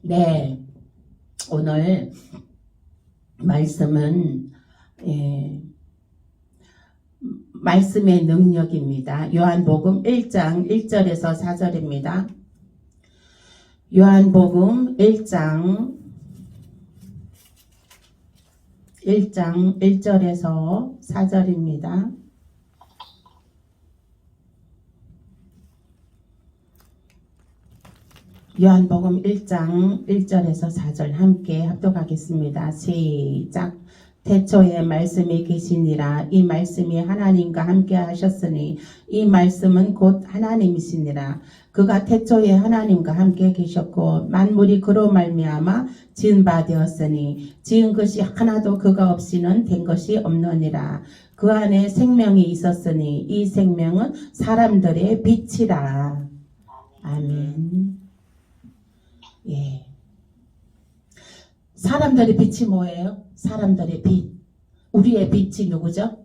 네, 오늘 말씀은 말씀의 능력입니다. 요한복음 1장 1절에서 4절입니다. 요한복음 1장 1절에서 4절입니다. 요한복음 1장 1절에서 4절 함께 합독하겠습니다. 시작. 태초에 말씀이 계시니라. 이 말씀이 하나님과 함께 하셨으니 이 말씀은 곧 하나님이시니라. 그가 태초에 하나님과 함께 계셨고 만물이 그로 말미암아 지은 바 되었으니 지은 것이 하나도 그가 없이는 된 것이 없느니라. 그 안에 생명이 있었으니 이 생명은 사람들의 빛이라. 아멘. 예. 사람들의 빛이 뭐예요? 사람들의 빛. 우리의 빛이 누구죠?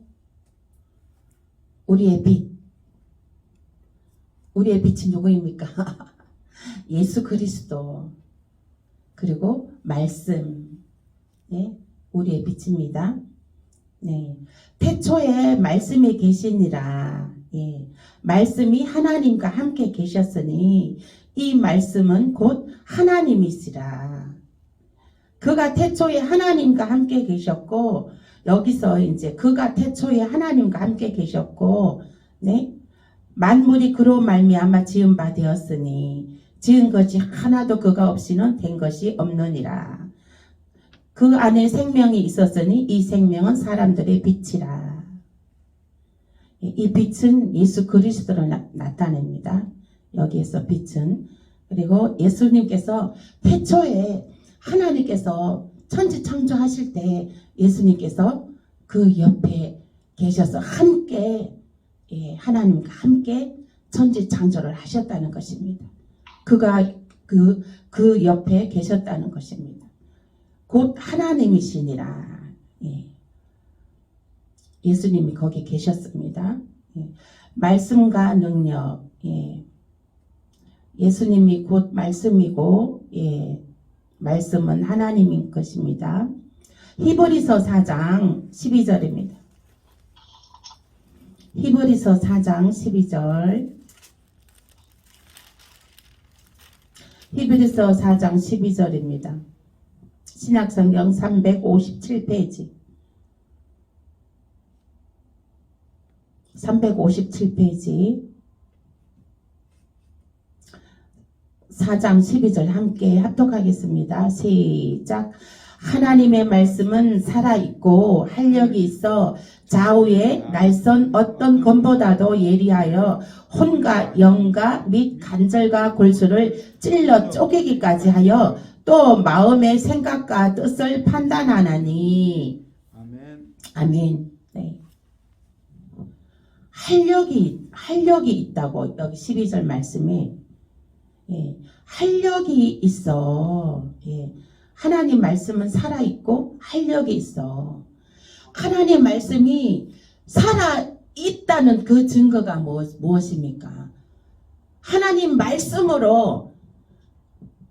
우리의 빛. 우리의 빛이 누구입니까? 예수 그리스도. 그리고 말씀. 네. 우리의 빛입니다. 네. 태초에 말씀이 계시니라. 예. 말씀이 하나님과 함께 계셨으니 이 말씀은 곧 하나님이시라. 그가 태초에 하나님과 함께 계셨고, 여기서 이제 그가 태초에 하나님과 함께 계셨고, 네? 만물이 그로 말미암아 지은 바 되었으니 지은 것이 하나도 그가 없이는 된 것이 없느니라. 그 안에 생명이 있었으니 이 생명은 사람들의 빛이라. 이 빛은 예수 그리스도를 나타냅니다. 여기에서 빛은. 그리고 예수님께서 태초에 하나님께서 천지 창조하실 때 예수님께서 그 옆에 계셔서 함께 하나님과 함께 천지 창조를 하셨다는 것입니다. 그가 그 옆에 계셨다는 것입니다. 곧 하나님이시니라. 예수님이 거기 계셨습니다. 말씀과 능력. 예수님이 곧 말씀이고 말씀은 하나님인 것입니다. 히브리서 4장 12절입니다. 히브리서 4장 12절. 히브리서 4장 12절입니다. 신약성경 357페이지. 357페이지. 4장 12절 함께 합독하겠습니다. 시작. 하나님의 말씀은 살아있고 활력이 있어 좌우에 날선 어떤 검보다도 예리하여 혼과 영과 및 간절과 골수를 찔러 쪼개기까지 하여 또 마음의 생각과 뜻을 판단하나니. 아멘. 아멘. 네. 활력이 있다고 여기 12절 말씀에 활력이 있어. 하나님 말씀은 살아있고 활력이 있어. 하나님 말씀이 살아있다는 그 증거가 무엇입니까? 하나님 말씀으로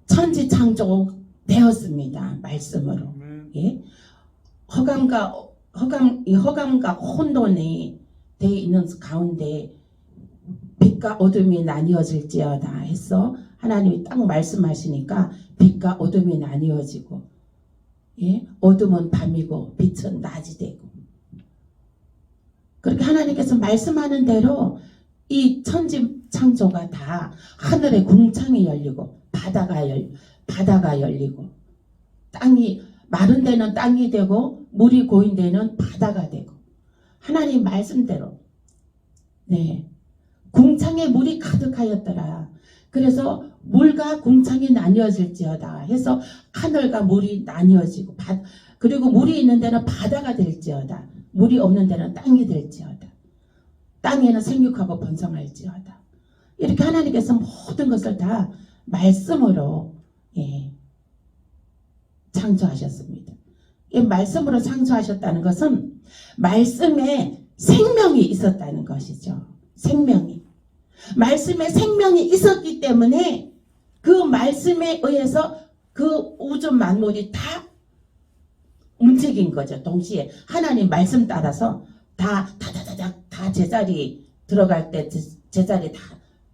천지 창조 되었습니다. 말씀으로. 허감과 혼돈이 되어 있는 가운데 빛과 어둠이 나뉘어질지어다 해서 하나님이 딱 말씀하시니까 빛과 어둠이 나뉘어지고, 어둠은 밤이고 빛은 낮이 되고, 그렇게 하나님께서 말씀하는 대로 이 천지 창조가 다 하늘의 궁창이 열리고 바다가 열리고, 땅이 마른 데는 땅이 되고 물이 고인 데는 바다가 되고, 하나님 말씀대로 궁창에 물이 가득하였더라. 그래서 물과 궁창이 나뉘어질지어다 해서 하늘과 물이 나뉘어지고, 그리고 물이 있는 데는 바다가 될지어다. 물이 없는 데는 땅이 될지어다. 땅에는 생육하고 번성할지어다. 이렇게 하나님께서 모든 것을 다 말씀으로 창조하셨습니다. 이 말씀으로 창조하셨다는 것은 말씀에 생명이 있었다는 것이죠. 생명이. 말씀에 생명이 있었기 때문에 그 말씀에 의해서 그 우주 만물이 다 움직인 거죠. 동시에 하나님 말씀 따라서 다 제자리 들어갈 때 제자리 다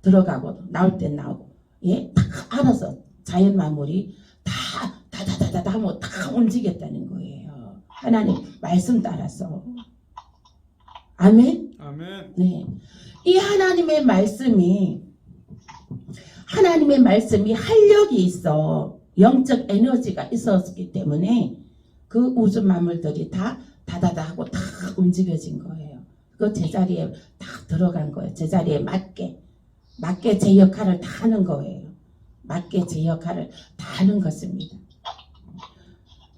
들어가고 나올 때 나오고 예, 다 알아서 자연 만물이 다 하면 다 움직였다는 거예요. 하나님 말씀 따라서. 아멘. 아멘. 네. 이 하나님의 말씀이 활력이 있어. 영적 에너지가 있었기 때문에 그 우주 만물들이 다 다다다 하고 다 움직여진 거예요. 그 제자리에 다 들어간 거예요. 제자리에 맞게 제 역할을 다 하는 거예요. 맞게 제 역할을 다 하는 것입니다.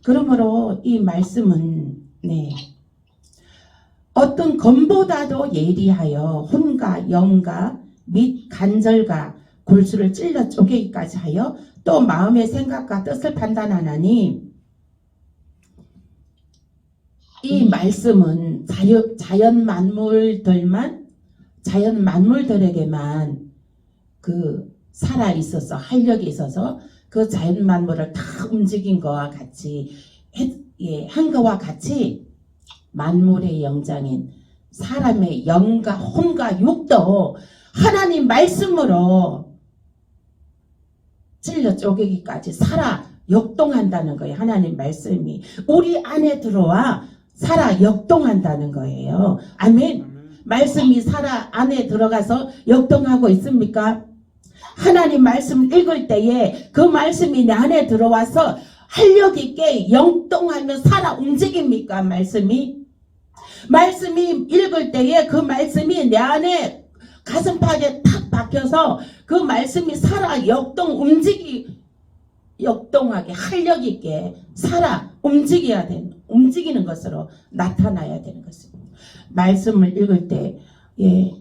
그러므로 이 말씀은 네. 어떤 검보다도 예리하여 혼과 영과 및 간절과 골수를 찔러 쪼개기까지 하여 또 마음의 생각과 뜻을 판단하나니 이 말씀은 자연 만물들에게만 그 살아 있어서 활력이 있어서 그 자연 만물을 다 움직인 것과 같이 한 것과 같이 만물의 영장인 사람의 영과 혼과 육도 하나님 말씀으로 찔러 쪼개기까지 살아 역동한다는 거예요. 하나님 말씀이 우리 안에 들어와 살아 역동한다는 거예요. 아멘. 말씀이 살아 안에 들어가서 역동하고 있습니까? 하나님 말씀 읽을 때에 그 말씀이 내 안에 들어와서 활력 있게 역동하며 살아 움직입니까? 말씀이 읽을 때에 그 말씀이 내 안에 가슴팍에 탁 박혀서 그 말씀이 살아 역동하게 활력 있게 살아 움직이는 것으로 나타나야 되는 것입니다. 말씀을 읽을 때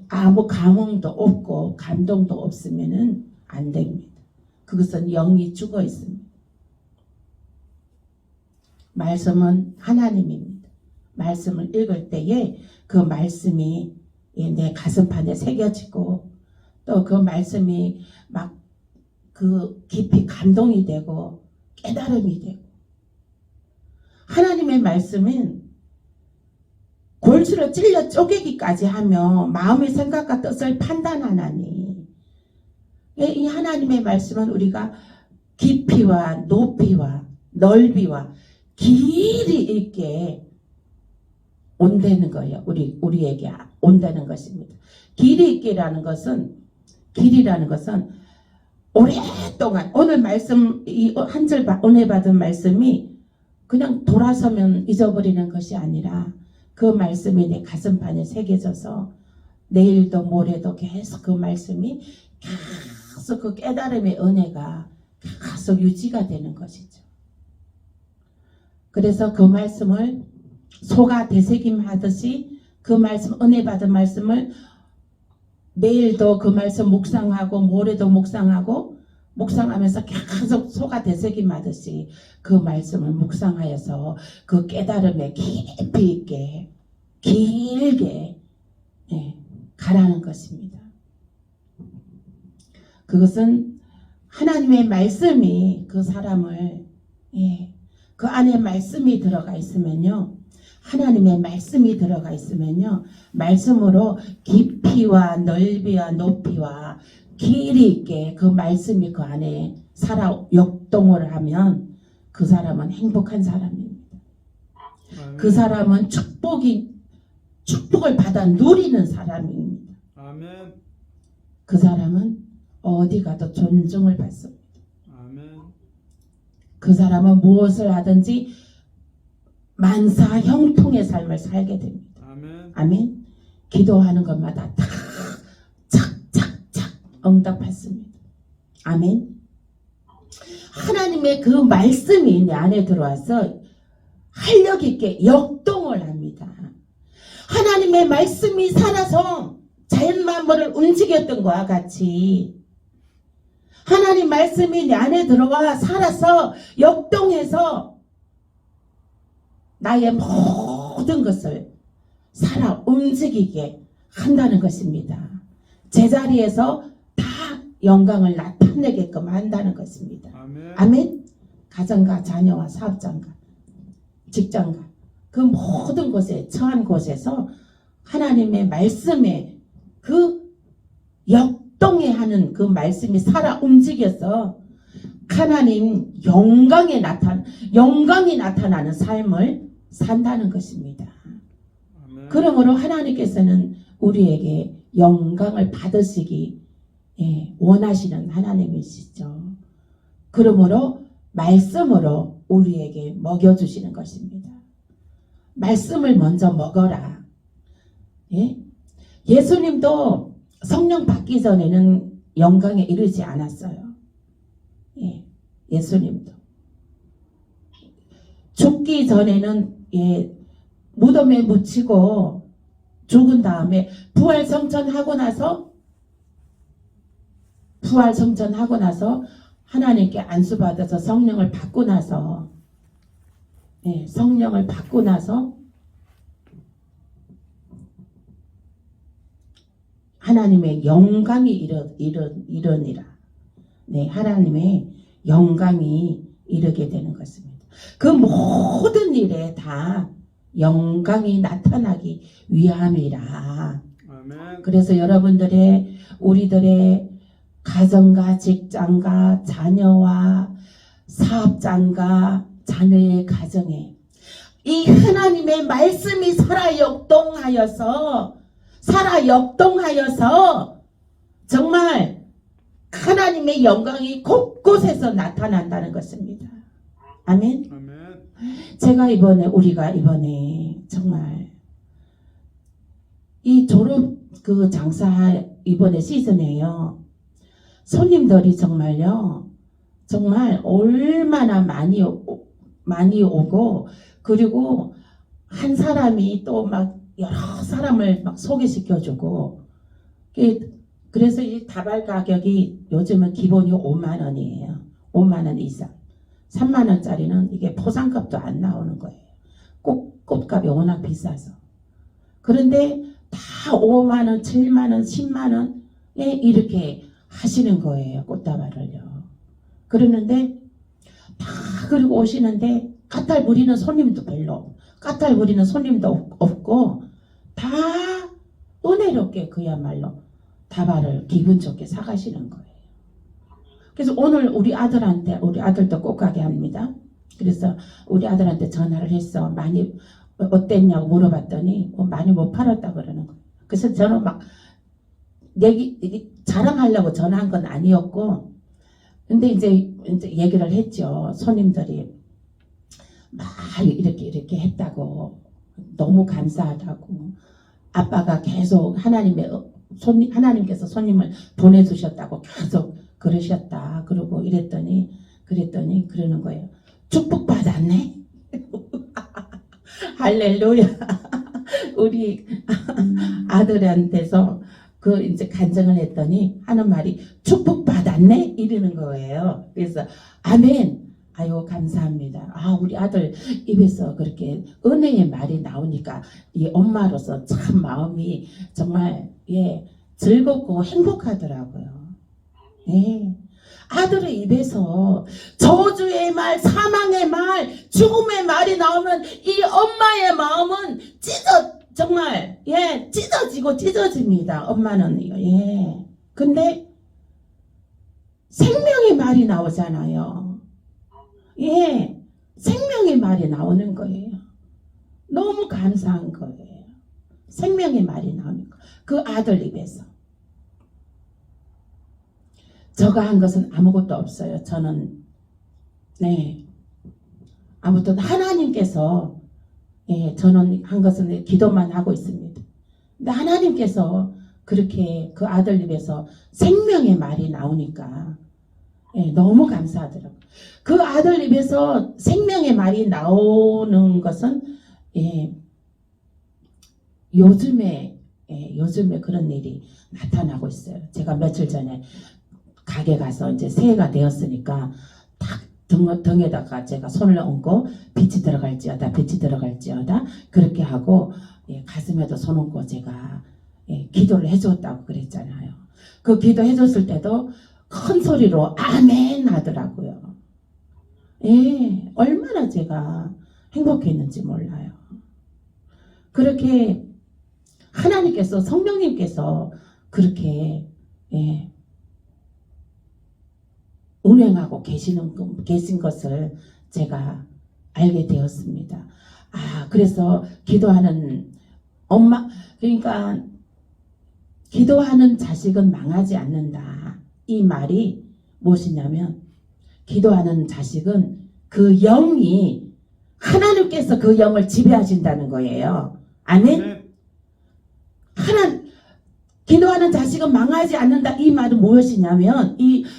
아무 감흥도 없고 감동도 없으면은 안 됩니다. 그것은 영이 죽어 있습니다. 말씀은 하나님입니다. 말씀을 읽을 때에 그 말씀이 내 가슴판에 새겨지고 또 그 말씀이 막 그 깊이 감동이 되고 깨달음이 되고 하나님의 말씀은 골수로 찔러 쪼개기까지 하며 마음의 생각과 뜻을 판단하나니 이 하나님의 말씀은 우리가 깊이와 높이와 넓이와 길이 있게 온다는 거예요. 우리에게 온다는 것입니다. 길이 있게라는 것은 오랫동안 오늘 말씀 이 한 절 은혜 받은 말씀이 그냥 돌아서면 잊어버리는 것이 아니라 그 말씀이 내 가슴판에 새겨져서 내일도 모레도 계속 그 말씀이 계속 그 깨달음의 은혜가 계속 유지가 되는 것이죠. 그래서 그 말씀을 소가 되새김 하듯이 그 말씀 은혜 받은 말씀을 내일도 그 말씀 묵상하고 모레도 묵상하면서 계속 소가 되새김 하듯이 그 말씀을 묵상하여서 그 깨달음에 깊이 있게 길게 가라는 것입니다. 그것은 하나님의 말씀이 그 사람을 그 안에 말씀이 들어가 있으면요. 하나님의 말씀이 들어가 있으면요. 말씀으로 깊이와 넓이와 높이와 길이 있게 그 말씀이 그 안에 살아 역동을 하면 그 사람은 행복한 사람입니다. 그 사람은 축복을 받아 누리는 사람입니다. 아멘. 그 사람은 어디 가도 존중을 받습니다. 아멘. 그 사람은 무엇을 하든지 만사 형통의 삶을 살게 됩니다. 아멘. 아멘. 기도하는 것마다 다 착착착 응답받습니다. 아멘. 하나님의 그 말씀이 내 안에 들어와서 활력 있게 역동을 합니다. 하나님의 말씀이 살아서 자연 만물을 움직였던 것과 같이 하나님 말씀이 내 안에 들어와 살아서 역동해서 나의 모든 것을 살아 움직이게 한다는 것입니다. 제자리에서 다 영광을 나타내게끔 한다는 것입니다. 아멘. 아멘. 가정과 자녀와 사업장과 직장과 그 모든 곳에 처한 곳에서 하나님의 말씀에 그 역동해 하는 그 말씀이 살아 움직여서 하나님 영광이 나타나는 삶을 산다는 것입니다. 아멘. 그러므로 하나님께서는 우리에게 영광을 받으시기 원하시는 하나님이시죠. 그러므로 말씀으로 우리에게 먹여주시는 것입니다. 말씀을 먼저 먹어라. 예수님도 성령 받기 전에는 영광에 이르지 않았어요. 예수님도 죽기 전에는 무덤에 묻히고 죽은 다음에 부활성천하고 나서 하나님께 안수받아서 성령을 받고 나서 하나님의 영광이 이르니라. 하나님의 영광이 이르게 되는 것입니다. 그 모든 일에 다 영광이 나타나기 위함이라. 아멘. 그래서 우리들의 가정과 직장과 자녀와 사업장과 자녀의 가정에 이 하나님의 말씀이 살아 역동하여서 정말 하나님의 영광이 곳곳에서 나타난다는 것입니다. 아멘. 아멘. 우리가 이번에 정말 이 졸업 그 장사 이번에 시즌에요. 손님들이 정말 얼마나 많이 오고, 그리고 한 사람이 또 막 여러 사람을 막 소개시켜주고, 그래서 이 다발 가격이 요즘은 기본이 5만 원이에요. 5만 원 이상. 3만 원짜리는 이게 포장값도 안 나오는 거예요. 꽃값이 워낙 비싸서. 그런데 다 5만 원, 7만 원, 10만 원에 이렇게 하시는 거예요. 꽃다발을요. 그러는데 그리고 오시는데 까탈 부리는 손님도 없고 다 은혜롭게 그야말로 다발을 기분 좋게 사가시는 거예요. 그래서 오늘 우리 아들도 꼭 가게 합니다. 그래서 우리 아들한테 전화를 해서 많이 어땠냐고 물어봤더니 많이 못 팔았다 그러는 거예요. 그래서 저는 막 자랑하려고 전화한 건 아니었고, 근데 이제 얘기를 했죠. 손님들이 막 이렇게 했다고, 너무 감사하다고, 아빠가 계속 하나님께서 손님을 보내주셨다고 계속 그러셨다. 그러고 그랬더니 그러는 거예요. 축복받았네. 할렐루야. 우리 아들한테서 이제 간증을 했더니 하는 말이 축복받았네 이러는 거예요. 그래서 아멘. 아유 감사합니다. 우리 아들 입에서 그렇게 은혜의 말이 나오니까 이 엄마로서 참 마음이 정말 즐겁고 행복하더라고요. 아들의 입에서 저주의 말, 사망의 말, 죽음의 말이 나오면 이 엄마의 마음은 정말 찢어집니다. 엄마는요. 근데 생명의 말이 나오잖아요. 생명의 말이 나오는 거예요. 너무 감사한 거예요. 생명의 말이 나오는 거. 그 아들 입에서. 저가 한 것은 아무것도 없어요. 저는 아무튼 하나님께서 저는 한 것은 기도만 하고 있습니다. 근데 하나님께서 그렇게 그 아들 입에서 생명의 말이 나오니까 너무 감사하더라고요. 그 아들 입에서 생명의 말이 나오는 것은 요즘에 그런 일이 나타나고 있어요. 제가 며칠 전에 가게 가서 이제 새해가 되었으니까 탁 등에다가 제가 손을 얹고 빛이 들어갈지어다 그렇게 하고 가슴에도 손 얹고 제가 기도를 해줬다고 그랬잖아요. 그 기도 해줬을 때도 큰 소리로 아멘 하더라고요. 예, 얼마나 제가 행복했는지 몰라요. 그렇게 하나님께서 성령님께서 그렇게 예, 운행하고 계신 것을 제가 알게 되었습니다. 그래서 기도하는 엄마, 그러니까 기도하는 자식은 망하지 않는다. 이 말이 무엇이냐면 기도하는 자식은 그 영이 하나님께서 그 영을 지배하신다는 거예요. 아멘. 기도하는 자식은 망하지 않는다. 이 말은 무엇이냐면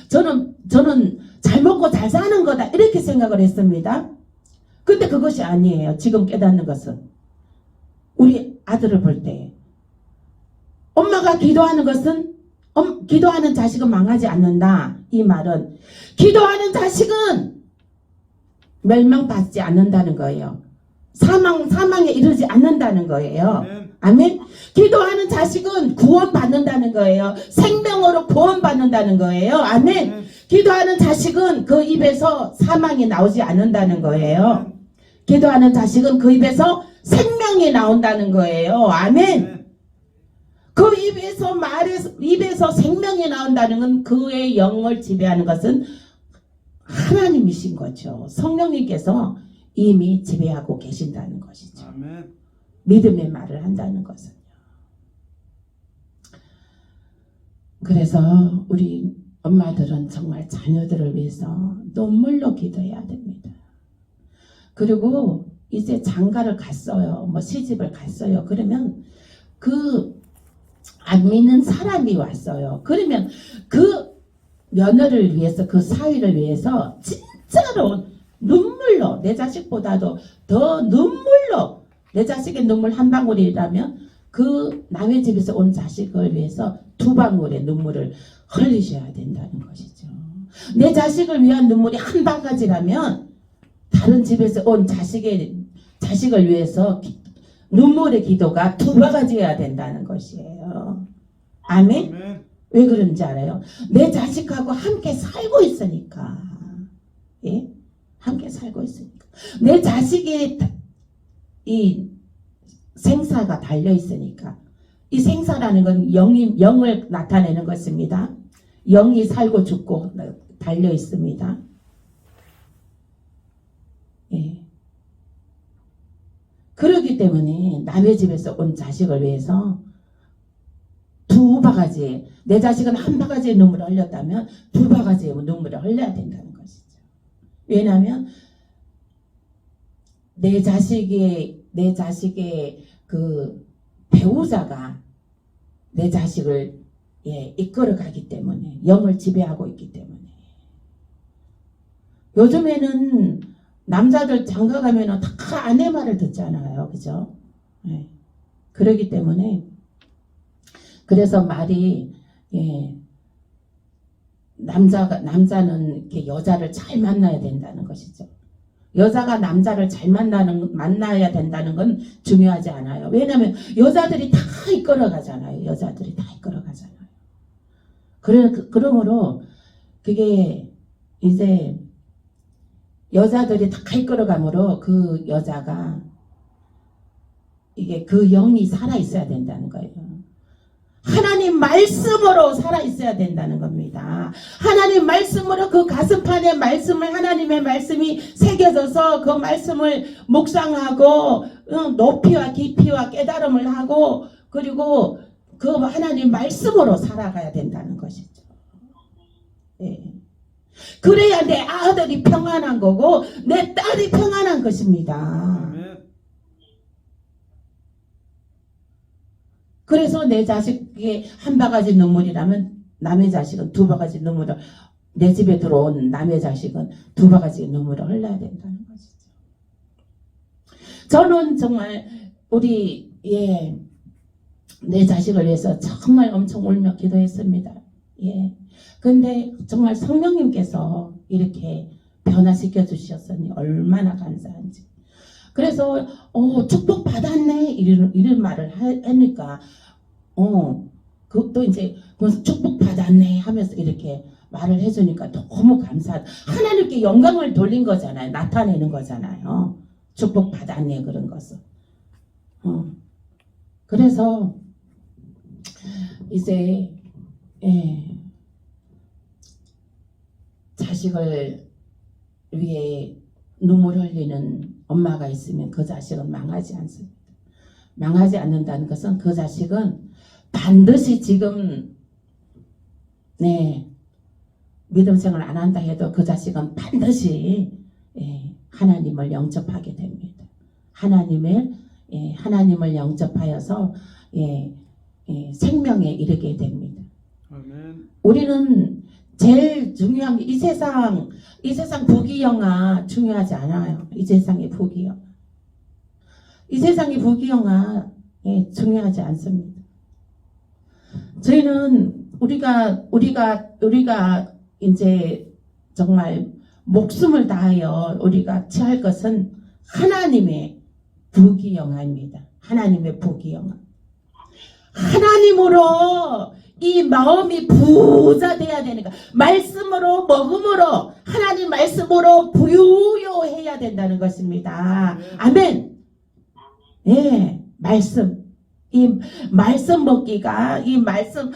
저는 잘 먹고 잘 사는 거다 이렇게 생각을 했습니다. 근데 그것이 아니에요. 지금 깨닫는 것은 우리 아들을 볼 때 엄마가 기도하는 것은 기도하는 자식은 망하지 않는다. 이 말은 기도하는 자식은 멸망받지 않는다는 거예요. 사망에 이르지 않는다는 거예요. 아멘. 기도하는 자식은 구원받는다는 거예요. 생명으로 구원받는다는 거예요. 아멘. 기도하는 자식은 그 입에서 사망이 나오지 않는다는 거예요. 기도하는 자식은 그 입에서 생명이 나온다는 거예요. 아멘. 그 입에서 생명이 나온다는 건 그의 영을 지배하는 것은 하나님이신 거죠. 성령님께서 이미 지배하고 계신다는 것이죠. 아멘. 믿음의 말을 한다는 것은요. 그래서 우리 엄마들은 정말 자녀들을 위해서 눈물로 기도해야 됩니다. 그리고 이제 장가를 갔어요. 뭐 시집을 갔어요. 그러면 그 안 믿는 사람이 왔어요. 그러면 그 며느리를 위해서 그 사위를 위해서 진짜로 눈물로 내 자식보다도 더 눈물로 내 자식의 눈물 한 방울이라면 그 남의 집에서 온 자식을 위해서 두 방울의 눈물을 흘리셔야 된다는 것이죠. 내 자식을 위한 눈물이 한 바가지라면 다른 집에서 온 자식을 위해서 눈물의 기도가 두 바가지여야 된다는 것이에요. 아멘? 아멘. 왜 그런지 알아요? 내 자식하고 함께 살고 있으니까. 예? 함께 살고 있으니까. 내 자식의 이 생사가 달려 있으니까. 이 생사라는 건 영을 나타내는 것입니다. 영이 살고 죽고 달려 있습니다. 예. 그렇기 때문에 남의 집에서 온 자식을 위해서 두 바가지, 내 자식은 한 바가지의 눈물을 흘렸다면 두 바가지의 눈물을 흘려야 된다는 것이죠. 왜냐하면 내 자식의 그 배우자가 내 자식을 이끌어가기 때문에 영을 지배하고 있기 때문에 요즘에는 남자들 장가 가면은 다 아내 말을 듣잖아요. 그죠? 예. 그러기 때문에 그래서 말이 남자는 이렇게 여자를 잘 만나야 된다는 것이죠. 여자가 남자를 잘 만나야 된다는 건 중요하지 않아요. 왜냐하면 여자들이 다 이끌어가잖아요. 여자들이 다 이끌어가잖아요. 그러므로 그게 이제 여자들이 다 이끌어가므로 그 여자가 이게 그 영이 살아 있어야 된다는 거예요. 하나님 말씀으로 살아 있어야 된다는 겁니다. 하나님 말씀으로 그 가슴판에 하나님의 말씀이 새겨져서 그 말씀을 묵상하고 높이와 깊이와 깨달음을 하고 그리고 그 하나님 말씀으로 살아가야 된다는 것이죠. 예. 그래야 내 아들이 평안한 거고 내 딸이 평안한 것입니다. 아멘. 그래서 내 자식이 한 바가지 눈물이라면 남의 자식은 두 바가지 눈물을 내 집에 들어온 남의 자식은 두 바가지 눈물을 흘려야 된다는 것이죠. 저는 정말 내 자식을 위해서 정말 엄청 울며 기도했습니다. 예. 근데 정말 성령님께서 이렇게 변화시켜 주셨으니 얼마나 감사한지. 그래서 축복 받았네 이런 말을 하니까 그것도 이제 축복 받았네 하면서 이렇게 말을 해주니까 너무 감사하다. 하나님께 영광을 돌린 거잖아요. 나타내는 거잖아요. 축복 받았네 그런 것을. 그래서 이제 자식을 위해 눈물 흘리는 엄마가 있으면 그 자식은 망하지 않습니다. 망하지 않는다는 것은 그 자식은 반드시 지금 믿음 생활 안 한다 해도 그 자식은 반드시 하나님을 영접하게 됩니다. 하나님을 영접하여서 생명에 이르게 됩니다. 아멘. 우리는 제일 중요한 게 이 세상 부귀영화 중요하지 않아요. 이 세상의 부귀영화. 이 세상의 부귀영화 중요하지 않습니다. 저희는 우리가 이제 정말 목숨을 다하여 우리가 취할 것은 하나님의 부귀영화입니다. 하나님의 부귀영화. 하나님으로 이 마음이 부자 돼야 되는 거. 말씀으로 먹음으로 하나님 말씀으로 부유해야 된다는 것입니다. 아멘. 말씀. 이 말씀 먹기가 이 말씀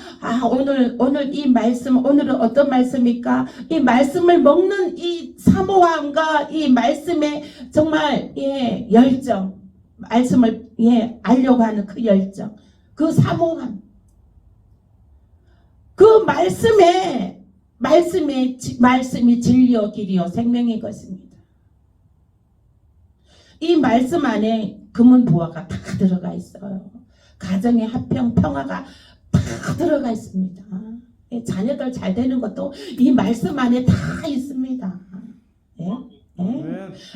오늘 이 말씀 오늘은 어떤 말씀입니까? 이 말씀을 먹는 이 사모함과 이 말씀의 정말 열정, 말씀을 알려고 하는 그 열정, 그 사모함, 그 말씀이 진리요 길이요 생명인 것입니다. 이 말씀 안에 금은 보화가 다 들어가 있어요. 가정의 화평, 평화가 다 들어가 있습니다. 자녀들 잘 되는 것도 이 말씀 안에 다 있습니다.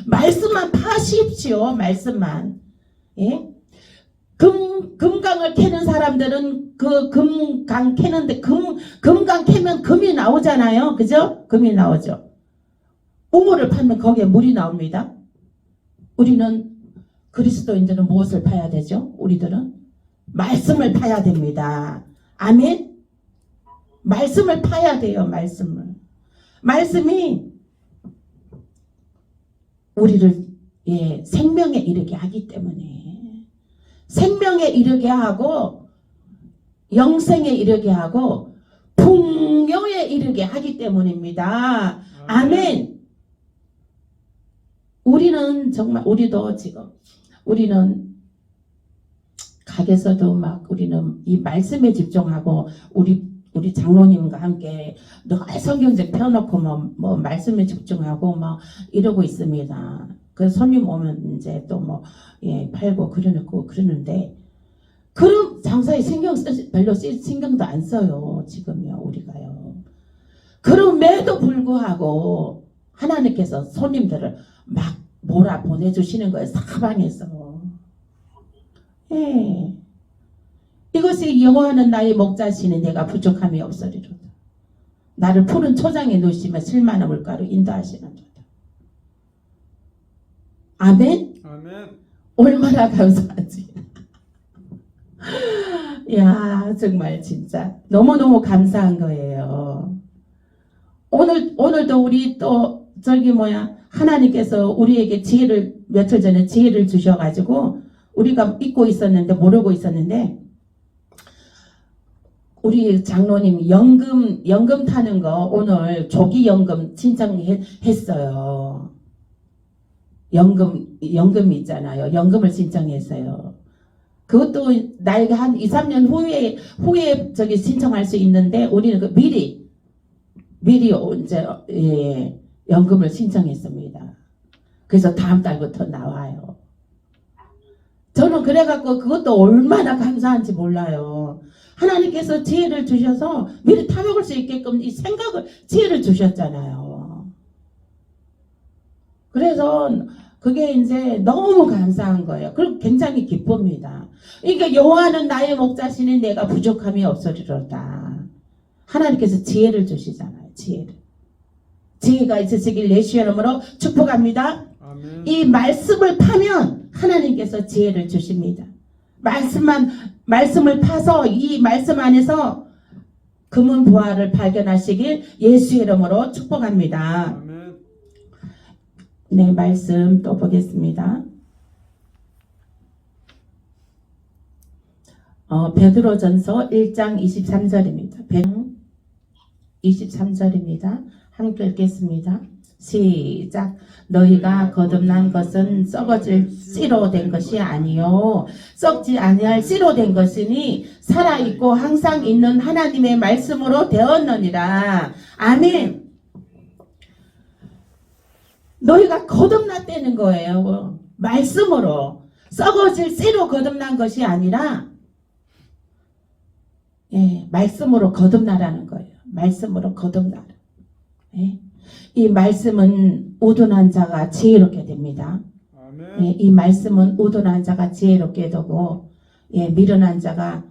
말씀만 파십시오. 말씀만. 금강을 캐는 사람들은 그 금강 캐는데 금강 캐면 금이 나오잖아요. 그죠? 금이 나오죠. 우물을 파면 거기에 물이 나옵니다. 우리는 그리스도인들은 무엇을 파야 되죠? 우리들은 말씀을 파야 됩니다. 아멘? 말씀을 파야 돼요. 말씀이 우리를 생명에 이르게 하기 때문에 생명에 이르게 하고 영생에 이르게 하고 풍요에 이르게 하기 때문입니다. 아멘. 우리는 정말 우리는 각에서도 우리는 이 말씀에 집중하고 우리 장로님과 함께 늘 성경책 펴놓고 뭐 말씀에 집중하고 이러고 있습니다. 그 손님 오면 이제 또 팔고 그려놓고 그러는데 그럼 장사에 별로 신경도 안 써요. 지금요 우리가요. 그럼에도 불구하고 하나님께서 손님들을 막 몰아 보내주시는 거예요. 사방에서. 이것이 여호와는 나의 목자시니 내가 부족함이 없으리로다. 나를 푸른 초장에 누시며 실만한 물가로 인도하시는도다. 아멘. 얼마나 감사하지. 야 정말 진짜 너무너무 감사한 거예요. 오늘도 우리 또 하나님께서 우리에게 며칠 전에 지혜를 주셔가지고 우리가 잊고 있었는데 모르고 있었는데 우리 장로님 연금 타는 거 오늘 조기연금 신청했어요. 연금 있잖아요. 연금을 신청했어요. 그것도 나이가 한 2, 3년 후에 신청할 수 있는데 우리는 미리 이제 연금을 신청했습니다. 그래서 다음 달부터 나와요. 저는 그래갖고 그것도 얼마나 감사한지 몰라요. 하나님께서 지혜를 주셔서 미리 타먹을 수 있게끔 이 지혜를 주셨잖아요. 그래서 그게 이제 너무 감사한 거예요. 그리고 굉장히 기쁩니다. 그러니까 여호와는 나의 목자시니 내가 부족함이 없으리로다. 하나님께서 지혜를 주시잖아요. 지혜가 있으시길 예수의 이름으로 축복합니다. 아멘. 이 말씀을 파면 하나님께서 지혜를 주십니다. 말씀을 파서 이 말씀 안에서 금은 보화를 발견하시길 예수의 이름으로 축복합니다. 아멘. 네, 말씀 또 보겠습니다. 베드로전서 1장 23절입니다. 23절입니다. 함께 읽겠습니다. 시작. 너희가 거듭난 것은 썩어질 씨로 된 것이 아니요 썩지 아니할 씨로 된 것이니 살아있고 항상 있는 하나님의 말씀으로 되었느니라. 아멘. 너희가 거듭났다는 거예요. 말씀으로. 썩어질 씨로 거듭난 것이 아니라 말씀으로 거듭나라는 거예요. 말씀으로 거듭나라. 이 말씀은 우둔한 자가 지혜롭게 됩니다. 아멘. 이 말씀은 우둔한 자가 지혜롭게 되고 미련한 자가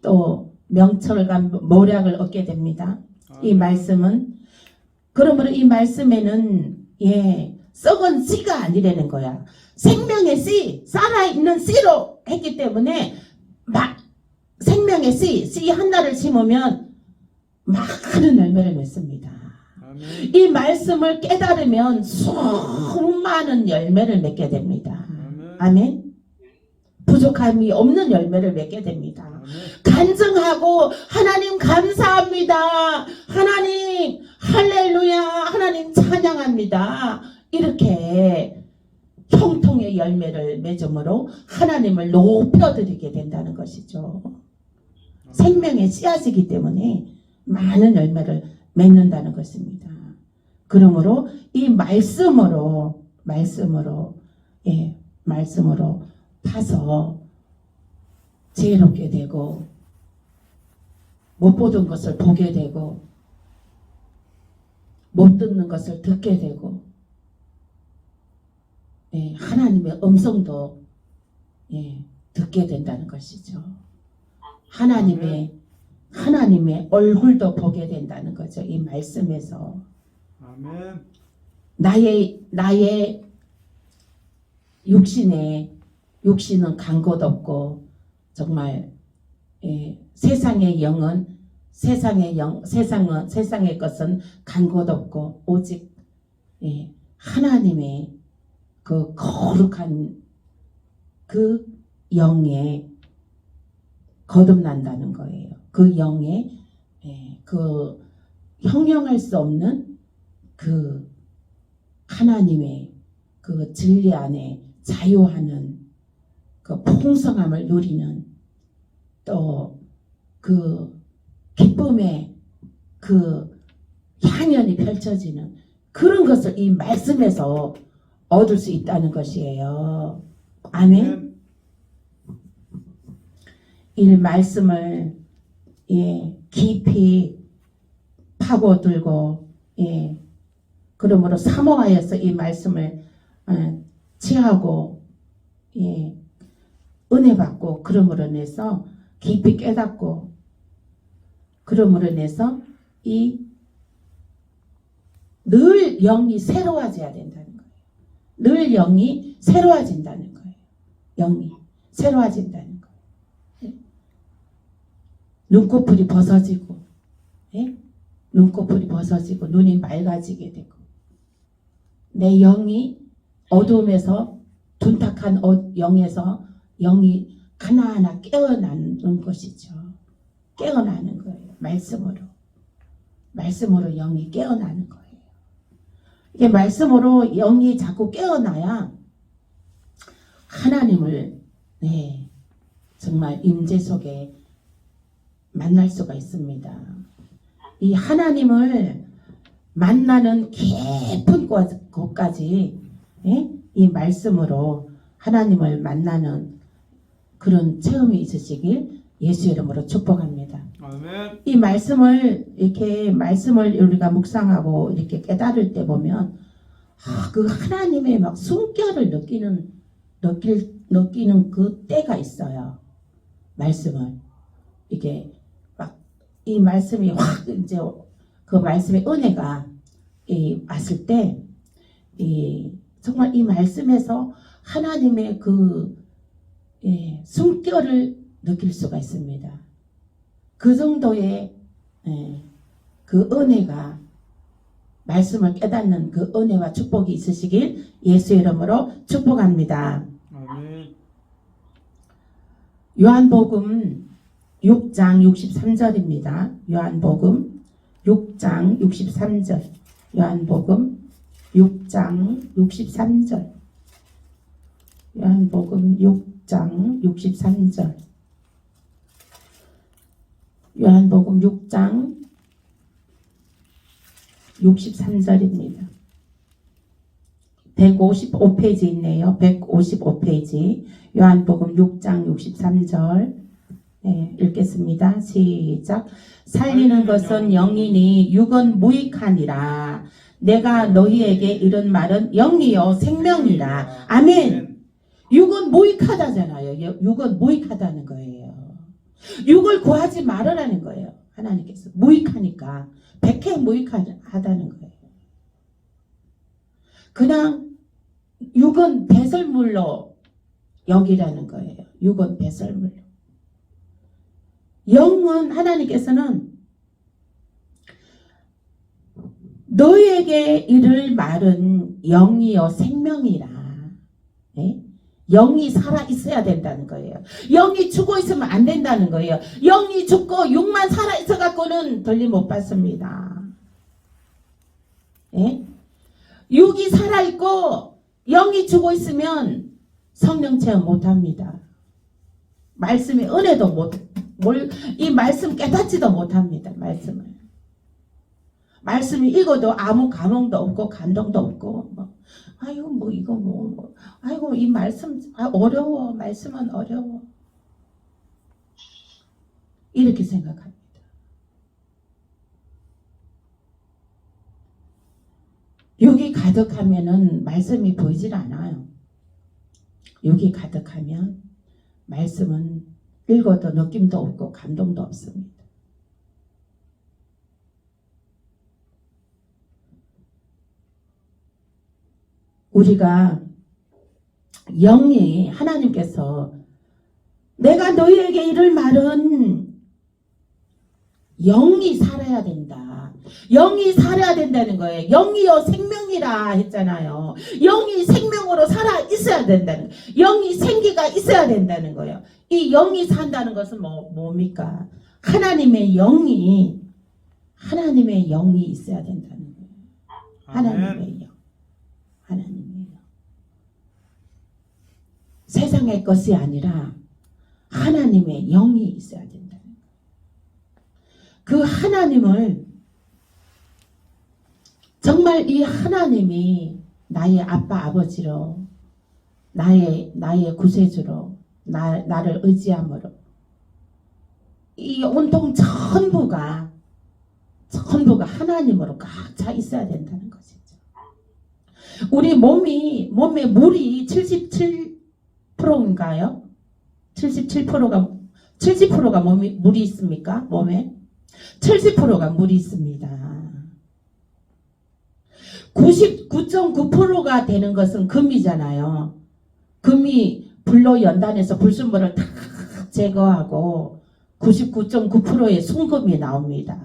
또 명철과 모략을 얻게 됩니다. 이 말씀은 그러므로 이 말씀에는 썩은 씨가 아니라는 거야. 생명의 씨, 살아있는 씨로 했기 때문에 생명의 씨 하나를 심으면 많은 열매를 맺습니다. 아멘. 이 말씀을 깨달으면 수많은 열매를 맺게 됩니다. 아멘. 부족함이 없는 열매를 맺게 됩니다. 아멘. 간증하고 하나님 감사합니다. 하나님 할렐루야. 하나님 찬양합니다. 이렇게 형통의 열매를 맺음으로 하나님을 높여드리게 된다는 것이죠. 생명의 씨앗이기 때문에 많은 열매를 맺는다는 것입니다. 그러므로 이 말씀으로 파서 지혜롭게 되고 못 보던 것을 보게 되고 못 듣는 것을 듣게 되고 하나님의 음성도 듣게 된다는 것이죠. 하나님의 얼굴도 보게 된다는 거죠. 이 말씀에서 아멘. 나의 육신은 간 곳 없고 정말 세상의 것은 간 곳 없고 오직 하나님의 그 거룩한 그 영에 거듭난다는 거예요. 그 영에 그 형용할 수 없는 그 하나님의 그 진리 안에 자유하는 그 풍성함을 누리는 또 그 기쁨의 그 향연이 펼쳐지는 그런 것을 이 말씀에서 얻을 수 있다는 것이에요. 아멘. 이 말씀을 깊이 파고들고 그러므로 사모하여서 이 말씀을 취하고 은혜 받고 그러므로 인해서 깊이 깨닫고 그러므로 인해서 늘 영이 새로워져야 된다는 거예요. 늘 영이 새로워진다는 거예요. 영이 새로워진다는 거예요. 눈꺼풀이 벗어지고 눈이 맑아지게 되고 내 영이 어두움에서 둔탁한 영에서 영이 하나하나 깨어나는 것이죠. 깨어나는 거예요. 말씀으로 영이 깨어나는 거예요. 이게 말씀으로 영이 자꾸 깨어나야 하나님을 정말 임재 속에 만날 수가 있습니다. 이 하나님을 만나는 깊은 곳까지 이 말씀으로 하나님을 만나는 그런 체험이 있으시길 예수 이름으로 축복합니다. 아멘. 이 말씀을 우리가 묵상하고 이렇게 깨달을 때 보면 그 하나님의 막 숨결을 느끼는 그 때가 있어요. 말씀을 이게 막 이 말씀이 확 이제 그 말씀의 은혜가 왔을 때 정말 이 말씀에서 하나님의 그 숨결을 느낄 수가 있습니다. 그 정도의 그 은혜가 말씀을 깨닫는 그 은혜와 축복이 있으시길 예수의 이름으로 축복합니다. 아멘. 요한복음 6장 63절입니다. 요한복음 6장 63절. 요한복음 6장 63절. 요한복음 6장 63절. 요한복음 6장 63절입니다. 155페이지 있네요. 155페이지. 요한복음 6장 63절. 읽겠습니다. 시작. 살리는 것은 영이니 육은 무익하니라. 내가 너희에게 이런 말은 영이요 생명이라. 아멘. 육은 무익하다잖아요. 육은 무익하다는 거예요. 육을 구하지 말으라는 거예요. 하나님께서. 무익하니까. 백해 무익하다는 거예요. 그냥 육은 배설물로 여기라는 거예요. 육은 배설물로. 영은 하나님께서는 너희에게 이를 말은 영이요 생명이라. 네? 영이 살아 있어야 된다는 거예요. 영이 죽어 있으면 안 된다는 거예요. 영이 죽고 육만 살아 있어 갖고는 돌림 못 받습니다. 네? 육이 살아 있고 영이 죽어 있으면 성령 체험 못 합니다. 말씀의 은혜도 이 말씀 깨닫지도 못합니다. 말씀이 읽어도 아무 감흥도 없고 감동도 없고 아이고 이 말씀 어려워. 말씀은 어려워. 이렇게 생각합니다. 육이 가득하면은 말씀이 보이질 않아요. 육이 가득하면 말씀은 읽어도 느낌도 없고 감동도 없습니다. 우리가 영이 하나님께서 내가 너희에게 이를 말은 영이 살아야 된다. 영이 살아야 된다는 거예요. 영이요 생명이라 했잖아요. 영이 생명으로 살아 있어야 된다는 거예요. 영이 생기가 있어야 된다는 거예요. 이 영이 산다는 것은 뭡니까? 하나님의 영이 있어야 된다는 거예요. 하나님의 영. 세상의 것이 아니라 하나님의 영이 있어야 된다는 거예요. 그 하나님을 정말 이 하나님이 나의 아빠 아버지로 나의 구세주로 나를 의지함으로 이 온통 전부가 하나님으로 꽉 차 있어야 된다는 것이죠. 우리 몸에 물이 77%인가요? 70%가 물이 있습니까? 몸에 70%가 물이 있습니다. 99.9%가 되는 것은 금이잖아요. 금이 불로 연단해서 불순물을 다 제거하고 99.9%의 순금이 나옵니다.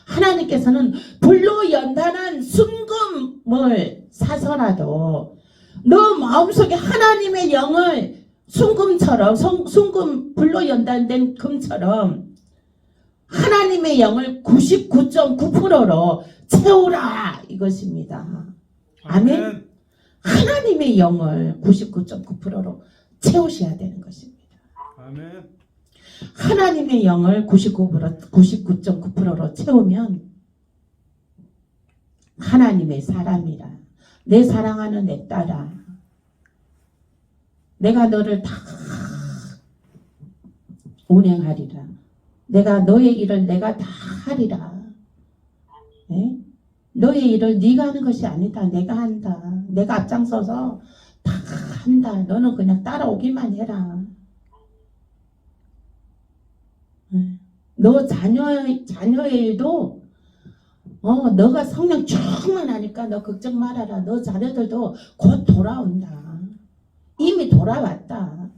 하나님께서는 불로 연단한 순금을 사서라도 너 마음속에 하나님의 영을 순금처럼 순금 불로 연단된 금처럼 하나님의 영을 99.9%로 채우라 이것입니다. 아멘. 하나님의 영을 99.9%로 채우셔야 되는 것입니다. 아멘. 하나님의 영을 99.9%로 채우면 하나님의 사람이라. 내 사랑하는 내 딸아. 내가 너를 다 운행하리라. 내가 너의 일을 내가 다 하리라. 네? 너의 일을 네가 하는 것이 아니다. 내가 한다. 내가 앞장서서 다 한다. 너는 그냥 따라오기만 해라. 너 자녀의 일도 너가 성령 충만하니까 너 걱정 말아라. 너 자녀들도 곧 돌아온다. 이미 돌아왔다.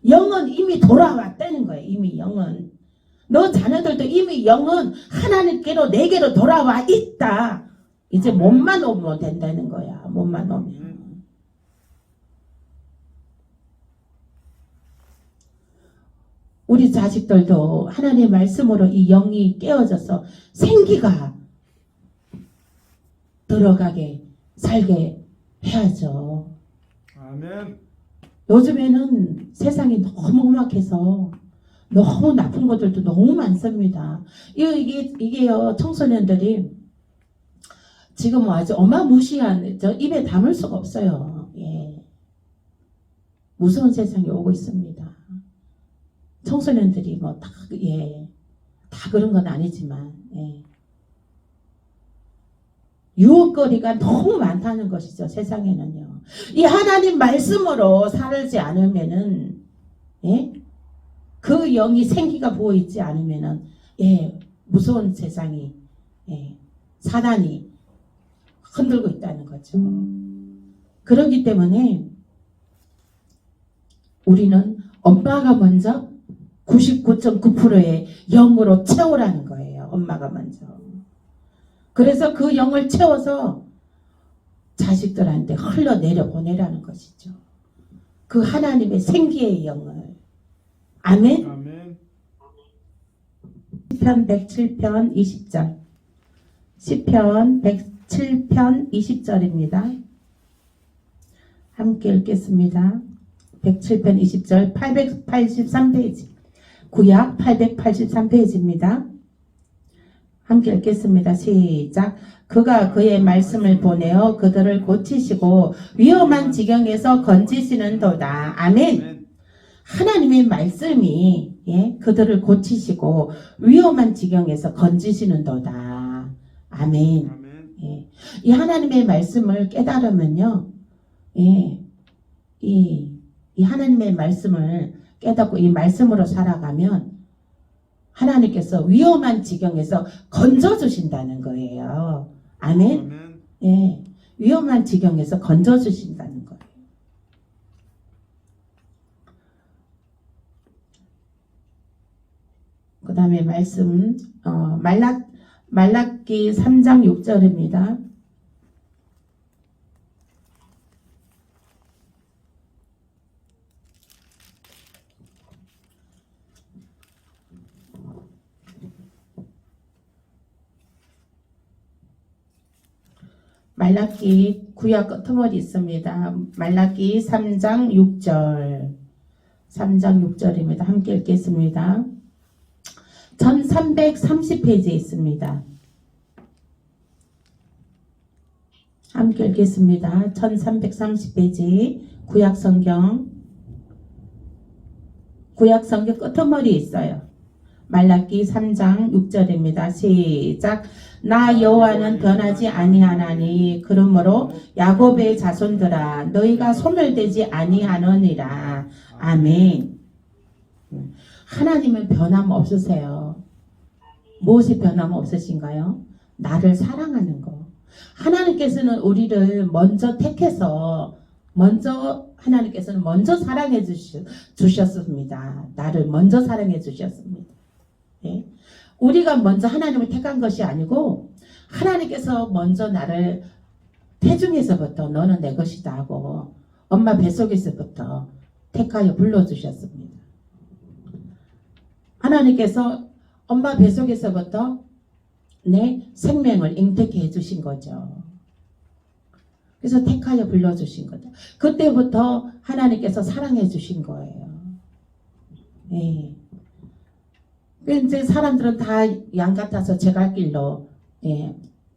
영은 이미 돌아왔다는 거예요. 이미 영은. 너 자녀들도 이미 영은 하나님께로 내게로 돌아와 있다. 이제 몸만 오면 된다는 거야. 몸만 오면. 우리 자식들도 하나님의 말씀으로 이 영이 깨어져서 생기가 들어가게 살게 해야죠. 아멘. 요즘에는 세상이 너무 험악해서 너무 나쁜 것들도 너무 많습니다. 이게요, 청소년들이 지금 아주 어마무시한, 저 입에 담을 수가 없어요. 예. 무서운 세상이 오고 있습니다. 청소년들이 뭐 다, 예. 다 그런 건 아니지만, 예. 유혹거리가 너무 많다는 것이죠. 세상에는요. 이 하나님 말씀으로 살지 않으면은, 예? 그 영이 생기가 부어있지 않으면은, 예, 무서운 세상이, 예, 사단이 흔들고 있다는 거죠. 그렇기 때문에 우리는 엄마가 먼저 99.9%의 영으로 채우라는 거예요. 엄마가 먼저. 그래서 그 영을 채워서 자식들한테 흘러내려 보내라는 것이죠. 그 하나님의 생기의 영을. 아멘. 아멘. 시편 107편 20절. 시편 107편 20절입니다. 함께 읽겠습니다. 107편 20절 883페이지. 구약 883페이지입니다. 함께 읽겠습니다. 시작. 그가 그의 말씀을 보내어 그들을 고치시고 위험한 지경에서 건지시는도다. 아멘. 하나님의 말씀이, 예, 그들을 고치시고 위험한 지경에서 건지시는도다. 아멘. 아멘. 예. 이 하나님의 말씀을 깨달으면요, 예, 이 하나님의 말씀을 깨닫고 이 말씀으로 살아가면 하나님께서 위험한 지경에서 건져주신다는 거예요. 아멘. 아멘. 예, 위험한 지경에서 건져주신다는 거예요. 그 다음에 말씀, 말라기 3장 6절입니다. 말라기 구약 끄트머리 있습니다. 말라기 3장 6절. 3장 6절입니다. 함께 읽겠습니다. 1330페이지에 있습니다. 함께 읽겠습니다. 1330페이지 구약성경 끄트머리에 있어요. 말라기 3장 6절입니다. 시작. 나 여호와는 변하지 아니하나니 그러므로 야곱의 자손들아 너희가 소멸되지 아니하느니라. 아멘. 하나님은 변함 없으세요. 무엇이 변함 없으신가요? 나를 사랑하는 거. 하나님께서는 우리를 먼저 택해서 하나님께서는 먼저 사랑해 주셨습니다. 나를 먼저 사랑해 주셨습니다. 예? 우리가 먼저 하나님을 택한 것이 아니고 하나님께서 먼저 나를 태중에서부터 너는 내 것이다 하고 엄마 뱃속에서부터 택하여 불러주셨습니다. 하나님께서 엄마 뱃속에서부터 내 생명을 잉태케 해주신 거죠. 그래서 택하여 불러주신 거죠. 그때부터 하나님께서 사랑해 주신 거예요. 예. 이제 사람들은 다 양 같아서 제갈 길로, 예,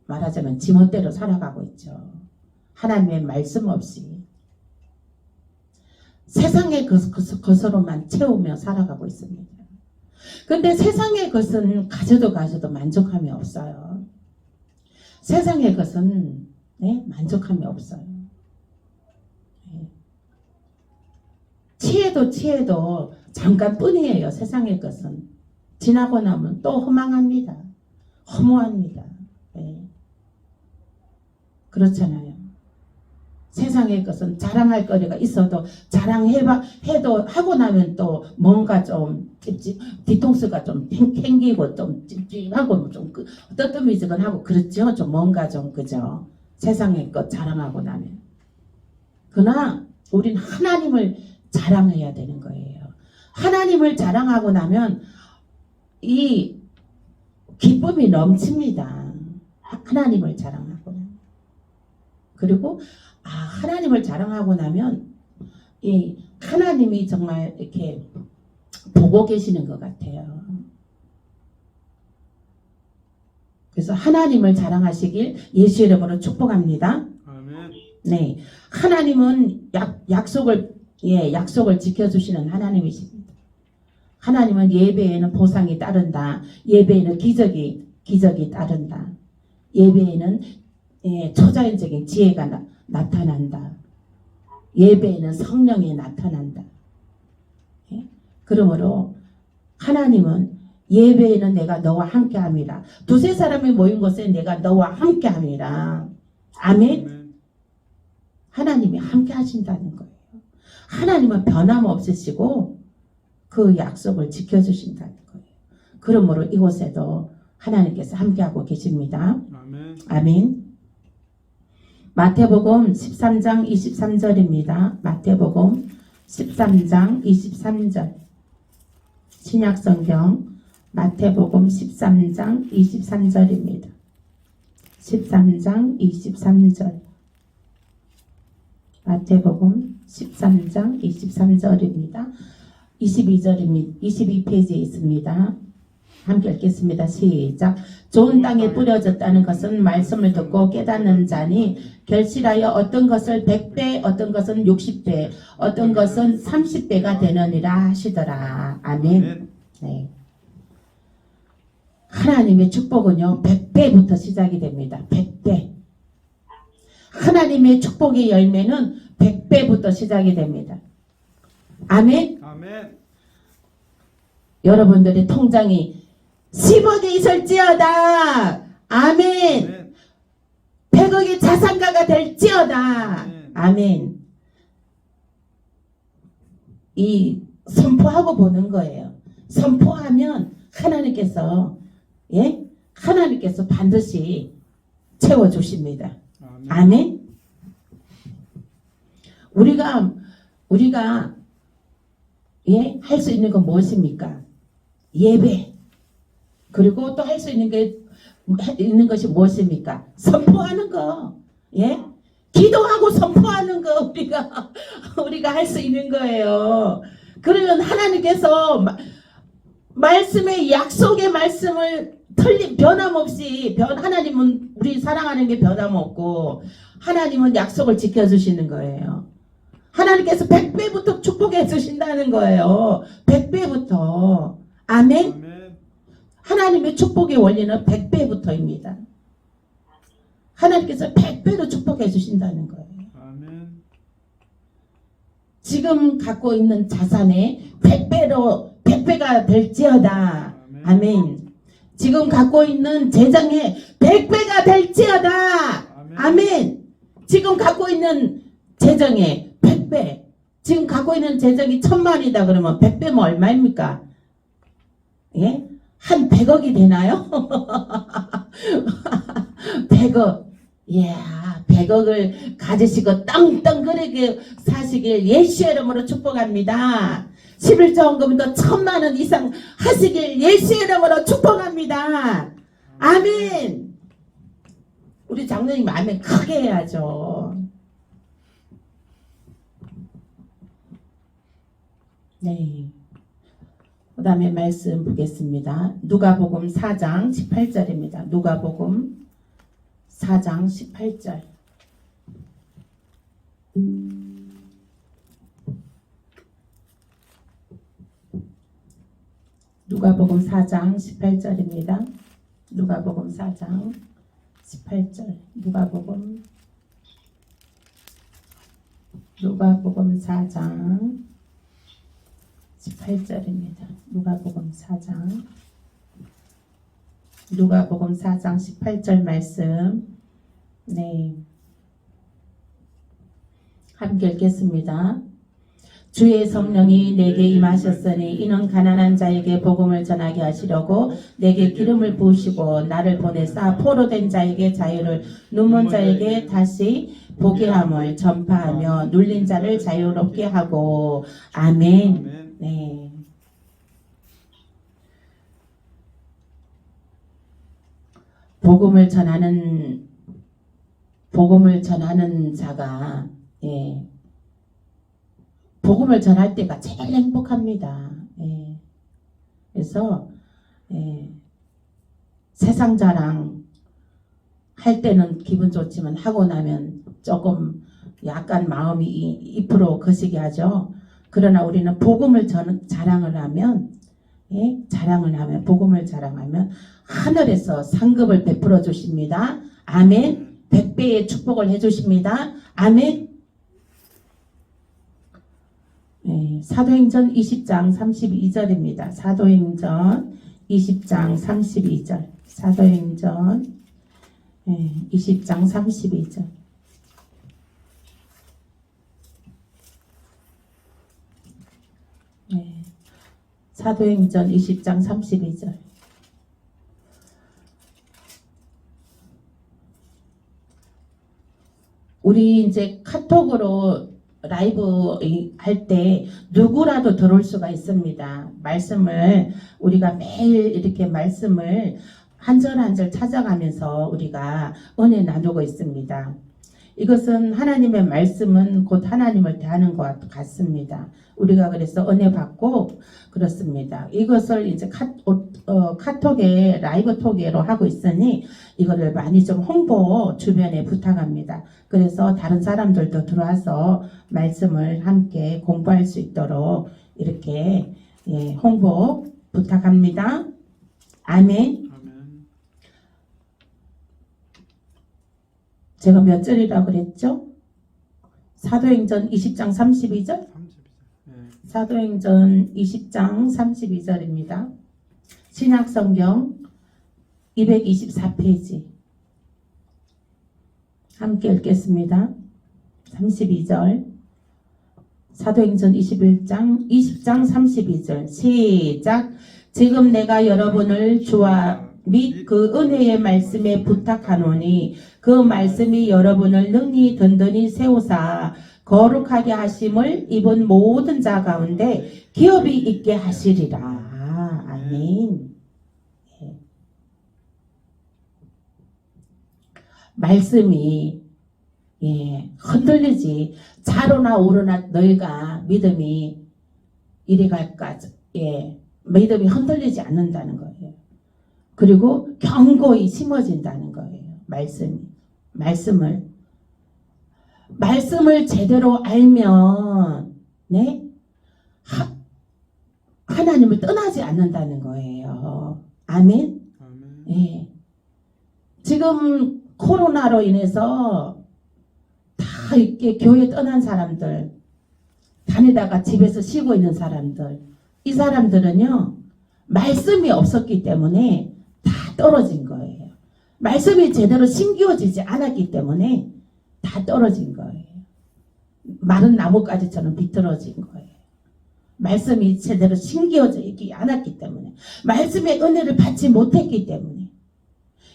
말하자면 지멋대로 살아가고 있죠. 하나님의 말씀 없이 세상의 것으로만 채우며 살아가고 있습니다. 근데 세상의 것은 가져도 만족함이 없어요. 세상의 것은, 네, 만족함이 없어요. 네. 치에도 잠깐뿐이에요. 세상의 것은 지나고 나면 또 허망합니다. 허무합니다. 네. 그렇잖아요. 세상의 것은 자랑할 거리가 있어도 해도 하고 나면 또 뭔가 좀 뒤통수가 좀 캥기고 좀 찝찝하고 좀 뜨뜻미지근하고 그렇죠. 좀 뭔가 좀 그죠. 세상의 것 자랑하고 나면. 그러나 우린 하나님을 자랑해야 되는 거예요. 하나님을 자랑하고 나면 이 기쁨이 넘칩니다. 하나님을 자랑하고 나면. 그리고 하나님을 자랑하고 나면 이 하나님이 정말 이렇게 보고 계시는 것 같아요. 그래서 하나님을 자랑하시길 예수 이름으로 축복합니다. 아멘. 네, 하나님은 약속을 지켜주시는 하나님이십니다. 하나님은 예배에는 보상이 따른다. 예배에는 기적이 따른다. 예배에는 초자연적인 지혜가 나타난다. 예배에는 성령이 나타난다. 그러므로 하나님은 예배에는 내가 너와 함께함이라. 두세 사람이 모인 곳에 내가 너와 함께함이라. 아멘. 아멘. 하나님이 함께 하신다는 거예요. 하나님은 변함없으시고 그 약속을 지켜주신다는 거예요. 그러므로 이곳에도 하나님께서 함께하고 계십니다. 아멘. 아멘. 마태복음 13장 23절입니다. 마태복음 13장 23절. 신약성경 마태복음 13장 23절입니다. 13장 23절. 마태복음 13장 23절입니다. 22절입니다. 22페이지에 있습니다. 함께 읽겠습니다. 시작. 좋은 땅에 뿌려졌다는 것은 말씀을 듣고 깨닫는 자니 결실하여 어떤 것을 100배, 어떤 것은 60배, 어떤 것은 30배가 되느니라 하시더라. 아멘. 네. 하나님의 축복은요 100배부터 시작이 됩니다. 100배. 하나님의 축복의 열매는 100배부터 시작이 됩니다. 아멘. 아멘. 여러분들의 통장이 10억이 있을지어다. 아멘. 100억의 자산가가 될지어다. 아멘. 이 선포하고 보는 거예요. 선포하면 하나님께서 하나님께서 반드시 채워주십니다. 아멘. 우리가 할 수 있는 건 무엇입니까? 예배. 그리고 또 할 수 있는 것이 무엇입니까? 선포하는 거. 기도하고 선포하는 거 우리가 할 수 있는 거예요. 그러면 하나님께서 말씀의 약속의 말씀을 변함없이 하나님은 우리 사랑하는 게 변함없고 하나님은 약속을 지켜주시는 거예요. 하나님께서 100배부터 축복해 주신다는 거예요. 100배부터. 아멘. 아멘. 하나님의 축복의 원리는 100배부터입니다. 하나님께서 100배로 축복해 주신다는 거예요. 아멘. 지금 갖고 있는 자산에 100배가 될지어다. 아멘. 지금 갖고 있는 재정에 100배가 될지어다. 아멘. 지금 갖고 있는 재정에 100배. 지금 갖고 있는 재정이 1000만이다 그러면 100배면 얼마입니까? 한 100억이 되나요? 100억. 100억을 가지시고 땅땅거리게 사시길 예수 이름으로 축복합니다. 11조헌금도 1000만원 이상 하시길 예수 이름으로 축복합니다. 아멘. 우리 장로님 아멘 크게 해야죠. 네. 그 다음에 말씀 보겠습니다. 누가복음 4장 18절입니다. 누가복음 4장 18절. 누가복음 4장 18절입니다. 누가복음 4장 18절. 누가복음 4장 18절입니다. 누가복음 4장 18절 말씀. 네. 함께 읽겠습니다. 주의 성령이 내게 임하셨으니 이는 가난한 자에게 복음을 전하게 하시려고 내게 기름을 부으시고 나를 보내사 포로된 자에게 자유를 눈먼 자에게 다시 보게 함을 전파하며 눌린 자를 자유롭게 하고 아멘. 아멘. 네. 복음을 전하는 자가 복음을 전할 때가 제일 행복합니다. 그래서 세상 자랑 할 때는 기분 좋지만 하고 나면 조금 약간 마음이 2% 거시기 하죠. 그러나 우리는 복음을 자랑을 하면 복음을 자랑하면 하늘에서 상급을 베풀어 주십니다. 아멘. 100배의 축복을 해주십니다. 아멘. 사도행전 20장 32절입니다. 사도행전 20장 32절. 사도행전 20장 32절. 사도행전 20장 32절. 우리 이제 카톡으로 라이브 할 때 누구라도 들어올 수가 있습니다. 말씀을 우리가 매일 이렇게 말씀을 한 절 한 절 찾아가면서 우리가 은혜 나누고 있습니다. 이것은 하나님의 말씀은 곧 하나님을 대하는 것 같습니다. 우리가 그래서 은혜 받고 그렇습니다. 이것을 이제 카톡에 라이브 톡으로 하고 있으니 이거를 많이 좀 홍보 주변에 부탁합니다. 그래서 다른 사람들도 들어와서 말씀을 함께 공부할 수 있도록 이렇게 홍보 부탁합니다. 아멘. 아멘. 제가 몇 절이라고 그랬죠? 사도행전 20장 32절? 30. 네. 사도행전 20장 32절입니다. 신약성경 224페이지 함께 읽겠습니다. 32절 사도행전 20장 32절 시작. 지금 내가 여러분을 주와 및 그 은혜의 말씀에 부탁하노니 그 말씀이 여러분을 능히 든든히 세우사 거룩하게 하심을 입은 모든 자 가운데 기업이 있게 하시리라. 아멘. 말씀이 흔들리지 좌로나 우로나 너희가 믿음이 이리 갈까 믿음이 흔들리지 않는다는 거예요. 그리고 견고히 심어진다는 거예요. 말씀을 제대로 알면 하나님을 떠나지 않는다는 거예요. 아멘. 아멘. 지금 코로나로 인해서 다 이렇게 교회 떠난 사람들, 다니다가 집에서 쉬고 있는 사람들, 이 사람들은요 말씀이 없었기 때문에 다 떨어진 거예요. 말씀이 제대로 심기워지지 않았기 때문에 다 떨어진 거예요. 마른 나뭇가지처럼 비틀어진 거예요. 말씀이 제대로 심기워지지 않았기 때문에, 말씀의 은혜를 받지 못했기 때문에,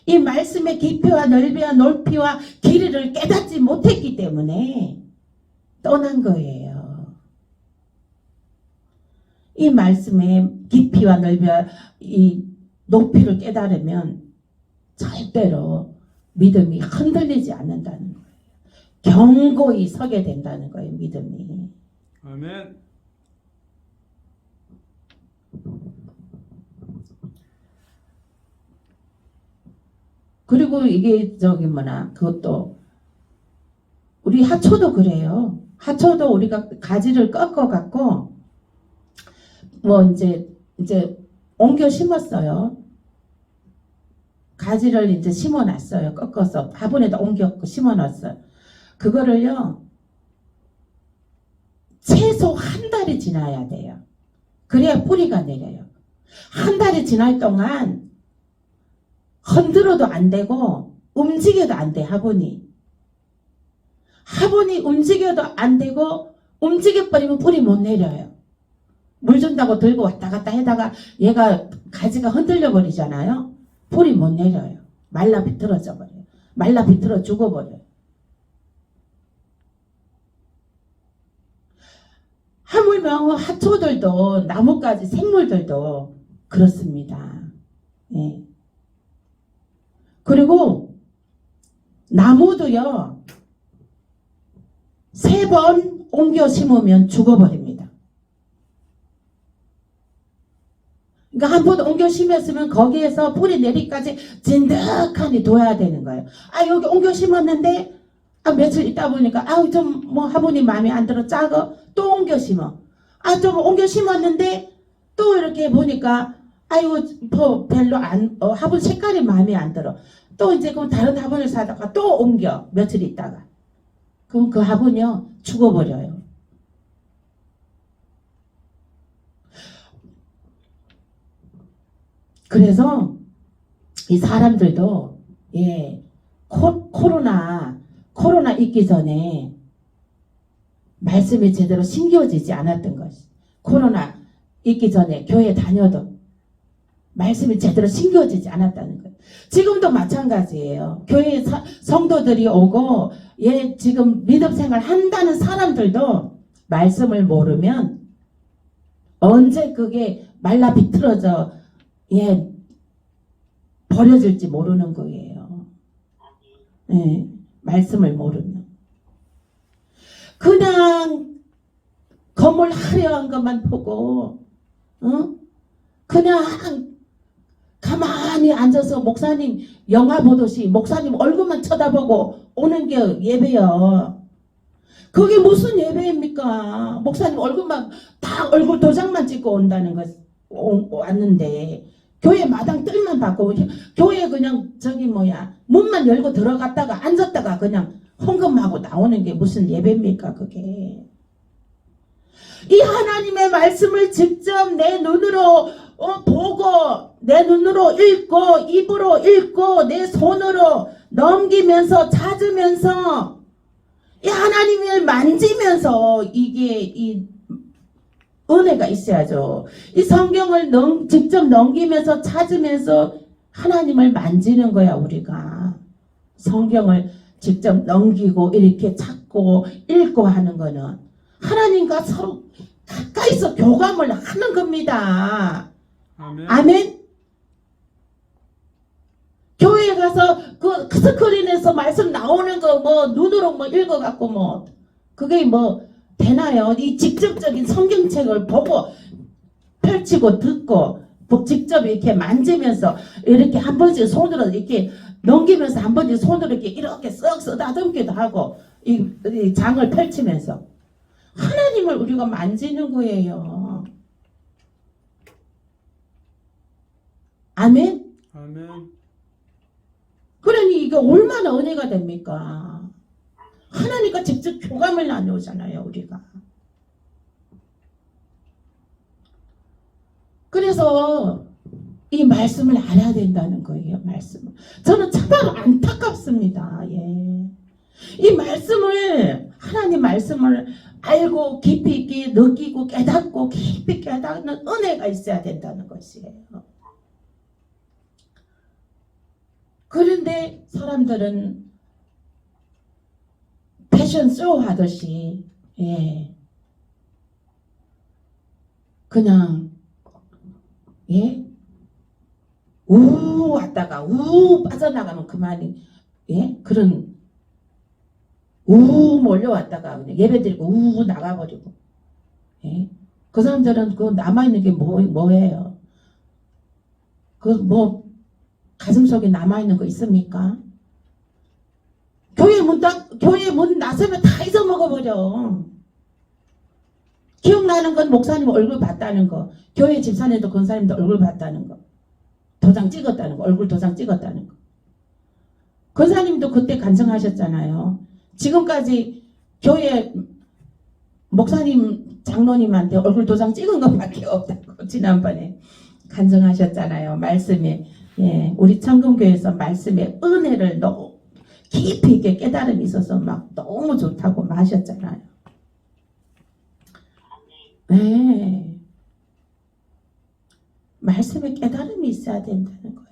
이 말씀의 깊이와 넓이와 높이와 길이를 깨닫지 못했기 때문에 떠난 거예요. 이 말씀의 깊이와 넓이와 이 높이를 깨달으면 절대로 믿음이 흔들리지 않는다는 거예요. 견고히 서게 된다는 거예요. 믿음이. 아멘. 그리고 이게 그것도 우리 하초도 그래요. 하초도 우리가 가지를 꺾어 갖고 이제 옮겨 심었어요. 가지를 이제 심어놨어요. 꺾어서 화분에다 옮겨 심어놨어요. 그거를요 최소 한 달이 지나야 돼요. 그래야 뿌리가 내려요. 한 달이 지날 동안 흔들어도 안 되고 움직여도 안 돼. 화분이 화분이 움직여도 안 되고 움직여버리면 뿌리 못 내려요. 물 준다고 들고 왔다 갔다 해다가 얘가 가지가 흔들려 버리잖아요. 뿌리 못 내려요. 말라 비틀어져 버려요. 말라 비틀어 죽어버려요. 하물며 하초들도 나뭇가지 생물들도 그렇습니다. 예. 그리고 나무도요 3번 옮겨 심으면 죽어버립니다. 그러니까 한 번 옮겨 심었으면 거기에서 뿌리 내리까지 진득하니 둬야 되는 거예요. 아 여기 옮겨 심었는데 며칠 있다 보니까 좀 뭐 화분이 마음에 안 들어 작아 또 옮겨 심어. 좀 옮겨 심었는데 또 이렇게 보니까 별로 화분 색깔이 마음에 안 들어. 또 이제 그럼 다른 화분을 사다가 또 옮겨 며칠 있다가 그럼 그 화분이요 죽어버려요. 그래서 이 사람들도 코로나 있기 전에 말씀이 제대로 심겨지지 않았던 것이 코로나 있기 전에 교회 다녀도 말씀이 제대로 심겨지지 않았다는 거예요. 지금도 마찬가지예요. 교회 성도들이 오고 지금 믿음 생활 한다는 사람들도 말씀을 모르면 언제 그게 말라 비틀어져 버려질지 모르는 거예요. 말씀을 모르면 그냥 건물 화려한 것만 보고 그냥 가만히 앉아서 목사님 영화 보듯이 목사님 얼굴만 쳐다보고 오는 게 예배요. 그게 무슨 예배입니까? 목사님 얼굴만 다 얼굴 도장만 찍고 온다는 것 왔는데 교회 마당 뜰만 받고 교회 그냥 문만 열고 들어갔다가 앉았다가 그냥 헌금하고 나오는 게 무슨 예배입니까 그게. 이 하나님의 말씀을 직접 내 눈으로 보고 내 눈으로 읽고 입으로 읽고 내 손으로 넘기면서 찾으면서 이 하나님을 만지면서 이 은혜가 있어야죠. 이 성경을 직접 넘기면서 찾으면서 하나님을 만지는 거야 우리가. 성경을 직접 넘기고 이렇게 찾고 읽고 하는 거는 하나님과 서로 가까이서 교감을 하는 겁니다. 아멘. 아멘. 교회에 가서 그 스크린에서 말씀 나오는 거 눈으로 읽어갖고 그게 되나요? 이 직접적인 성경책을 보고 펼치고 듣고 직접 이렇게 만지면서 이렇게 한 번씩 손으로 이렇게 넘기면서 한 번씩 손으로 이렇게 쓱 쓰다듬기도 하고 이 장을 펼치면서 하나님을 우리가 만지는 거예요. 아멘? 아멘. 그러니 이게 얼마나 은혜가 됩니까? 하나님과 직접 교감을 나누잖아요, 우리가. 그래서 이 말씀을 알아야 된다는 거예요, 말씀을. 저는 참으로 안타깝습니다. 이 말씀을, 하나님 말씀을 알고 깊이 있게 느끼고 깨닫고 깊이 깨닫는 은혜가 있어야 된다는 것이에요. 그런데 사람들은 패션쇼 하듯이 그냥 우 왔다가 우 빠져나가면 그만이 그런 우 몰려왔다가 그냥 예배드리고 우 나가버리고 그 사람들은 그 남아있는 게 뭐예요? 가슴속에 남아있는 거 있습니까? 교회 문 나서면 다 잊어먹어버려. 기억나는 건 목사님 얼굴 봤다는 거, 교회 집사님도 권사님도 얼굴 봤다는 거, 도장 찍었다는 거, 얼굴 도장 찍었다는 거. 권사님도 그때 간증하셨잖아요. 지금까지 교회 목사님 장로님한테 얼굴 도장 찍은 것밖에 없다고 지난번에 간증하셨잖아요. 말씀에 우리 청금교회에서 말씀의 은혜를 너무 깊이 있게 깨달음이 있어서 막 너무 좋다고 막 하셨잖아요. 네. 말씀에 깨달음이 있어야 된다는 거예요.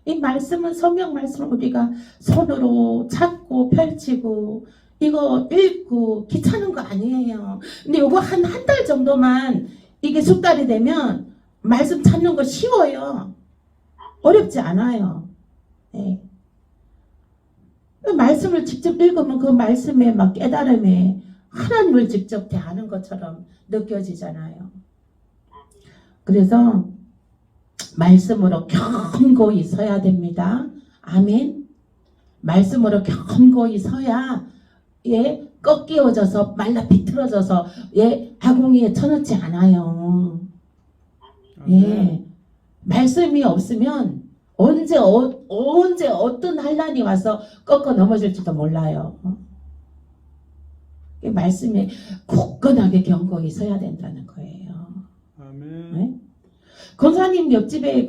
이 말씀은 성경 말씀을 우리가 손으로 찾고 펼치고 이거 읽고 귀찮은 거 아니에요. 근데 이거 한 달 정도만 이게 숙달이 되면 말씀 찾는 거 쉬워요. 어렵지 않아요. 네. 말씀을 직접 읽으면 그 말씀에 막 깨달음에 하나님을 직접 대하는 것처럼 느껴지잖아요. 그래서 말씀으로 견고히 서야 됩니다. 아멘. 말씀으로 견고히 서야 꺾여져서 말라 비틀어져서 아궁이에 쳐넣지 않아요. 말씀이 없으면 언제 어떤 환란이 와서 꺾어 넘어질지도 몰라요. 말씀에 굳건하게 견고히 서야 된다는 거예요. 아멘. 권사님 옆집에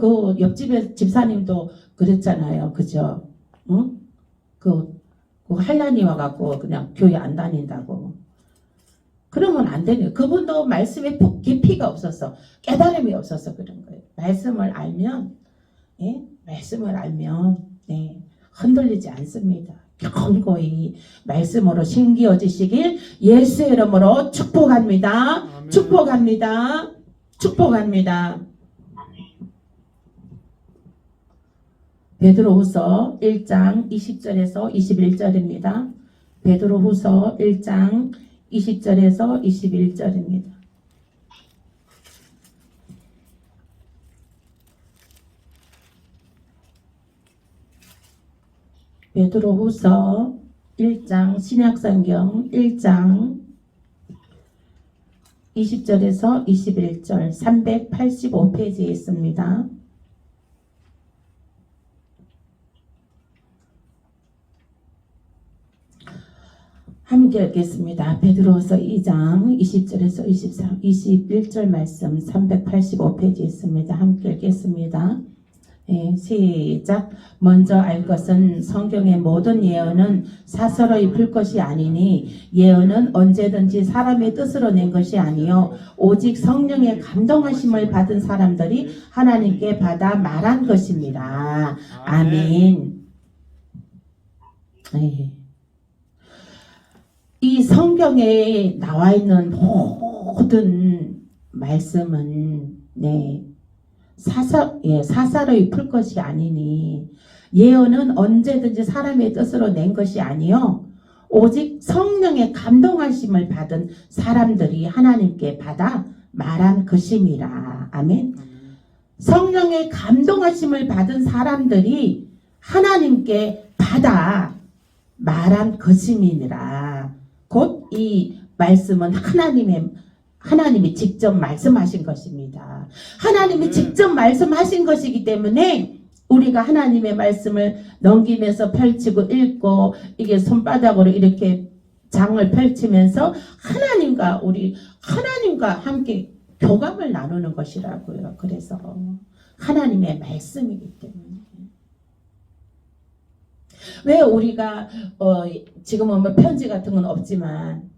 집사님도 그랬잖아요. 그죠? 응? 그 환란이 와갖고 그냥 교회 안 다닌다고. 그러면 안 되네요. 그분도 말씀에 깊이가 없어서 깨달음이 없어서 그런 거예요. 말씀을 알면 흔들리지 않습니다. 견고히 말씀으로 심기어지시길 예수의 이름으로 축복합니다. 아멘. 축복합니다. 축복합니다. 베드로후서 1장 20절에서 21절입니다. 베드로후서 1장 20절에서 21절입니다. 베드로후서 1장 신약성경 1장 20절에서 21절 385페이지에 있습니다. 함께 읽겠습니다. 베드로후서 2장 20절에서 21절 말씀 385페이지에 있습니다. 함께 읽겠습니다. 시작. 먼저 알 것은 성경의 모든 예언은 사설의 풀 것이 아니니 예언은 언제든지 사람의 뜻으로 낸 것이 아니요 오직 성령의 감동하심을 받은 사람들이 하나님께 받아 말한 것입니다. 아멘. 이 성경에 나와 있는 모든 말씀은 사설의 풀 것이 아니니 예언은 언제든지 사람의 뜻으로 낸 것이 아니요 오직 성령의 감동하심을 받은 사람들이 하나님께 받아 말한 것임이라. 아멘. 성령의 감동하심을 받은 사람들이 하나님께 받아 말한 것임이니라. 곧 이 말씀은 하나님이 직접 말씀하신 것입니다. 하나님이 직접 말씀하신 것이기 때문에 우리가 하나님의 말씀을 넘기면서 펼치고 읽고 이게 손바닥으로 이렇게 장을 펼치면서 하나님과 함께 교감을 나누는 것이라고요. 그래서 하나님의 말씀이기 때문에. 왜 우리가 지금은 뭐 편지 같은 건 없지만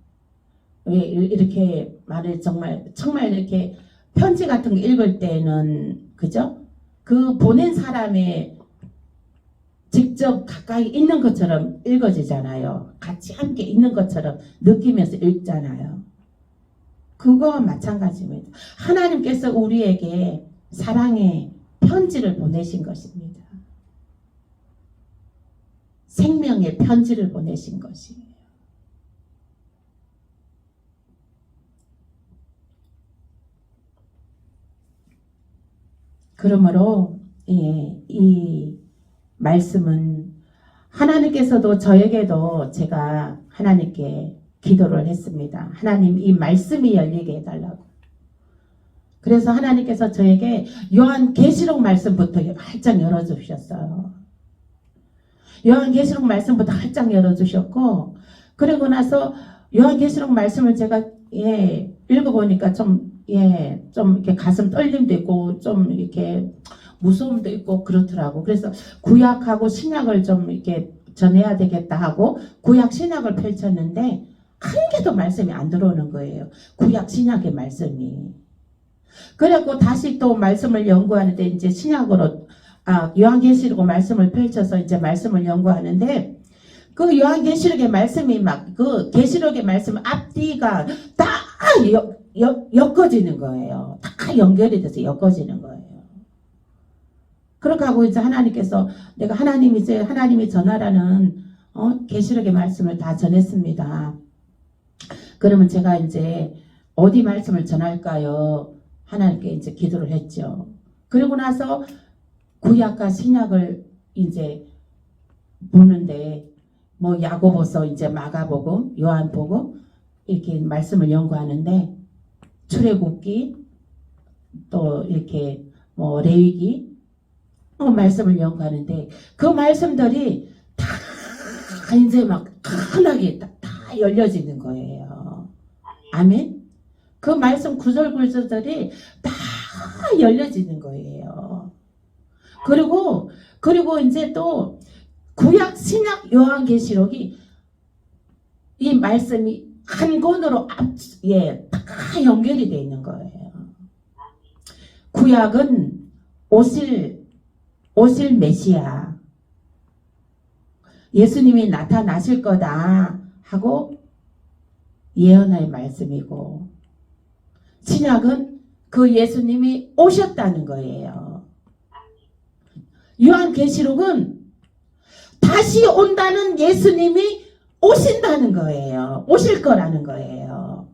왜 이렇게 말을 정말 이렇게 편지 같은 거 읽을 때는 그죠? 그 보낸 사람의 직접 가까이 있는 것처럼 읽어지잖아요. 같이 함께 있는 것처럼 느끼면서 읽잖아요. 그거와 마찬가지입니다. 하나님께서 우리에게 사랑의 편지를 보내신 것입니다. 생명의 편지를 보내신 것이에요. 그러므로 이 말씀은 하나님께서도 저에게도 제가 하나님께 기도를 했습니다. 하나님 이 말씀이 열리게 해달라고. 그래서 하나님께서 저에게 요한계시록 말씀부터 활짝 열어주셨어요. 요한계시록 말씀부터 활짝 열어주셨고 그리고 나서 요한계시록 말씀을 제가 읽어보니까 좀 이렇게 가슴 떨림도 있고 좀 이렇게 무서움도 있고 그렇더라고. 그래서 구약하고 신약을 좀 이렇게 전해야 되겠다 하고 구약 신약을 펼쳤는데 한 개도 말씀이 안 들어오는 거예요. 구약 신약의 말씀이. 그래갖고 다시 또 말씀을 연구하는데 이제 신약으로 요한계시록 말씀을 펼쳐서 이제 말씀을 연구하는데 그 요한계시록의 말씀이 막 그 계시록의 말씀 앞뒤가 다 엮어지는 거예요. 다 연결이 돼서 엮어지는 거예요. 그렇게 하고 이제 하나님께서 내가 하나님이 전하라는 계시록의 말씀을 다 전했습니다. 그러면 제가 이제 어디 말씀을 전할까요? 하나님께 이제 기도를 했죠. 그리고 나서 구약과 신약을 이제 보는데 뭐 야고보서 이제 마가복음, 요한복음 이렇게 말씀을 연구하는데 출애굽기 또 이렇게 뭐 레위기 말씀을 연구하는데 그 말씀들이 다 이제 막 하나게 다 열려지는 거예요. 아멘. 그 말씀 구절구절들이 다 열려지는 거예요. 그리고 이제 또 구약 신약 요한계시록이 이 말씀이 한 권으로 다 연결이 되어 있는 거예요. 구약은 오실 메시아 예수님이 나타나실 거다 하고 예언의 말씀이고 신약은 그 예수님이 오셨다는 거예요. 요한계시록은 다시 온다는 예수님이 오신다는 거예요. 오실 거라는 거예요.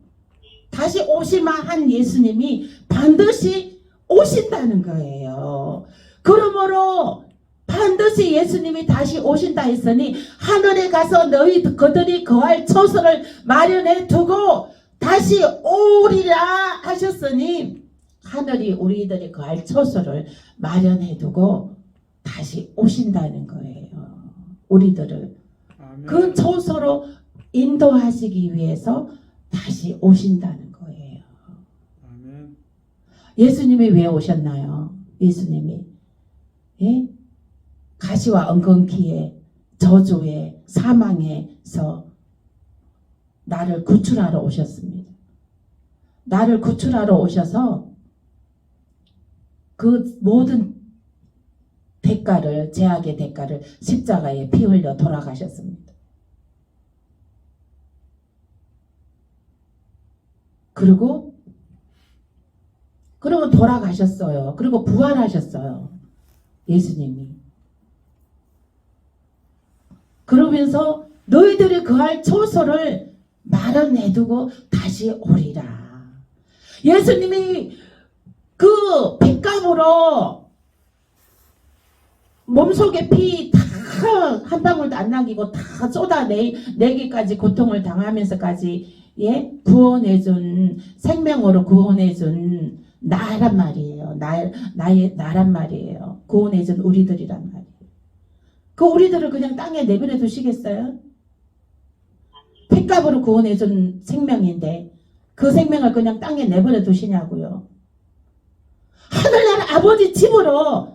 다시 오실만한 예수님이 반드시 오신다는 거예요. 그러므로 반드시 예수님이 다시 오신다 했으니 하늘에 가서 그들이 거할 처소를 마련해 두고 다시 오리라 하셨으니 하늘이 우리들이 거할 처소를 마련해 두고 다시 오신다는 거예요. 우리들을 아멘. 그 처소로 인도하시기 위해서 다시 오신다는 거예요. 아멘. 예수님이 왜 오셨나요? 예수님이 가시와 엉겅퀴에 저주에 사망에서 나를 구출하러 오셨습니다. 나를 구출하러 오셔서 그 모든 대가를 죄악의 대가를 십자가에 피 흘려 돌아가셨습니다. 그리고 돌아가셨어요. 그리고 부활하셨어요. 예수님이. 그러면서 너희들이 거할 처소를 마련해두고 다시 오리라. 예수님이 그 핏감으로 몸속에 피 다 한 방울도 안 남기고 다 쏟아내기까지 고통을 당하면서까지 구원해준 생명으로 구원해준 나란 말이에요. 나란 말이에요. 구원해준 우리들이란 말이에요. 그 우리들을 그냥 땅에 내버려 두시겠어요? 핏값으로 구원해준 생명인데 그 생명을 그냥 땅에 내버려 두시냐고요. 하늘나라 아버지 집으로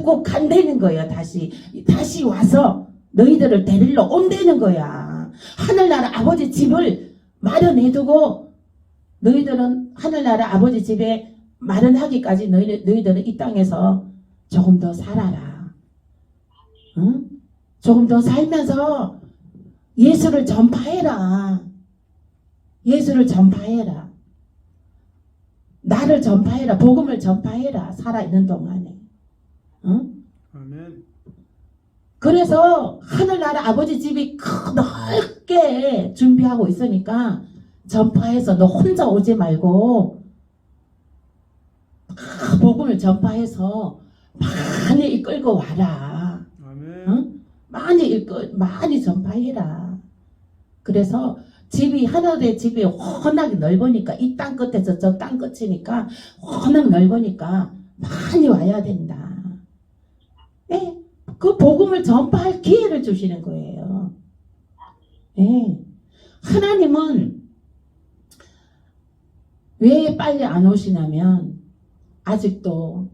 데리고 간다는 거예요. 다시 와서 너희들을 데리러 온다는 거야. 하늘나라 아버지 집을 마련해두고 너희들은 하늘나라 아버지 집에 마련하기까지 너희들은 이 땅에서 조금 더 살아라. 응? 조금 더 살면서 예수를 전파해라. 예수를 전파해라. 나를 전파해라. 복음을 전파해라. 살아있는 동안에. 응? 아멘. 그래서 하늘나라 아버지 집이 넓게 준비하고 있으니까 전파해서 너 혼자 오지 말고 복음을 전파해서 많이 이끌고 와라. 아멘. 응? 많이 전파해라. 그래서 하늘의 집이 워낙 넓으니까 이 땅 끝에서 저 땅 끝이니까 워낙 넓으니까 많이 와야 된다. 네, 그 복음을 전파할 기회를 주시는 거예요. 네. 하나님은 왜 빨리 안 오시냐면 아직도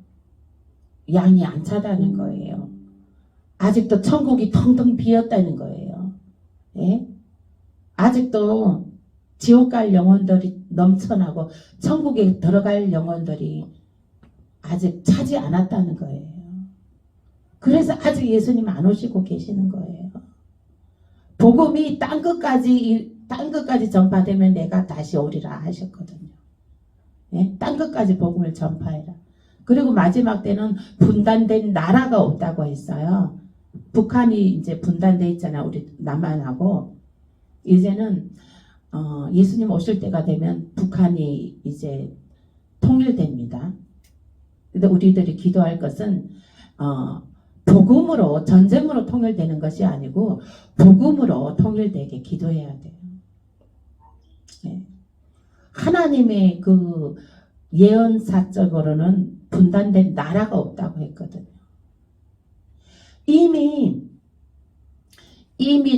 양이 안 차다는 거예요. 아직도 천국이 텅텅 비었다는 거예요. 예? 아직도 지옥 갈 영혼들이 넘쳐나고 천국에 들어갈 영혼들이 아직 차지 않았다는 거예요. 그래서 아직 예수님 안 오시고 계시는 거예요. 복음이 땅 끝까지 전파되면 내가 다시 오리라 하셨거든요. 예? 땅 끝까지 복음을 전파해라. 그리고 마지막 때는 분단된 나라가 없다고 했어요. 북한이 이제 분단돼 있잖아. 우리 남한하고. 이제는 예수님 오실 때가 되면 북한이 이제 통일됩니다. 근데 우리들이 기도할 것은 복음으로, 전쟁으로 통일되는 것이 아니고 복음으로 통일되게 기도해야 돼요. 네. 하나님의 그 예언사적으로는 분단된 나라가 없다고 했거든요. 이미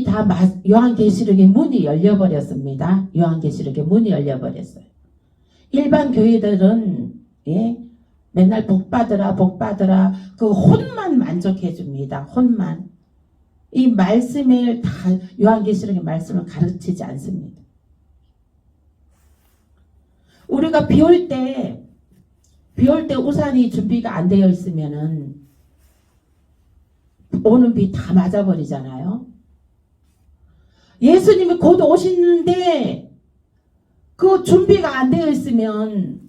다 요한계시록의 문이 열려버렸습니다. 요한계시록의 문이 열려버렸어요. 일반 교회들은 맨날 복받으라 그 혼만 만족해 줍니다. 혼만. 이 말씀을 다 요한계시록의 말씀을 가르치지 않습니다. 우리가 비 올 때 우산이 준비가 안 되어 있으면은 오는 비 다 맞아버리잖아요. 예수님이 곧 오시는데 그 준비가 안 되어 있으면은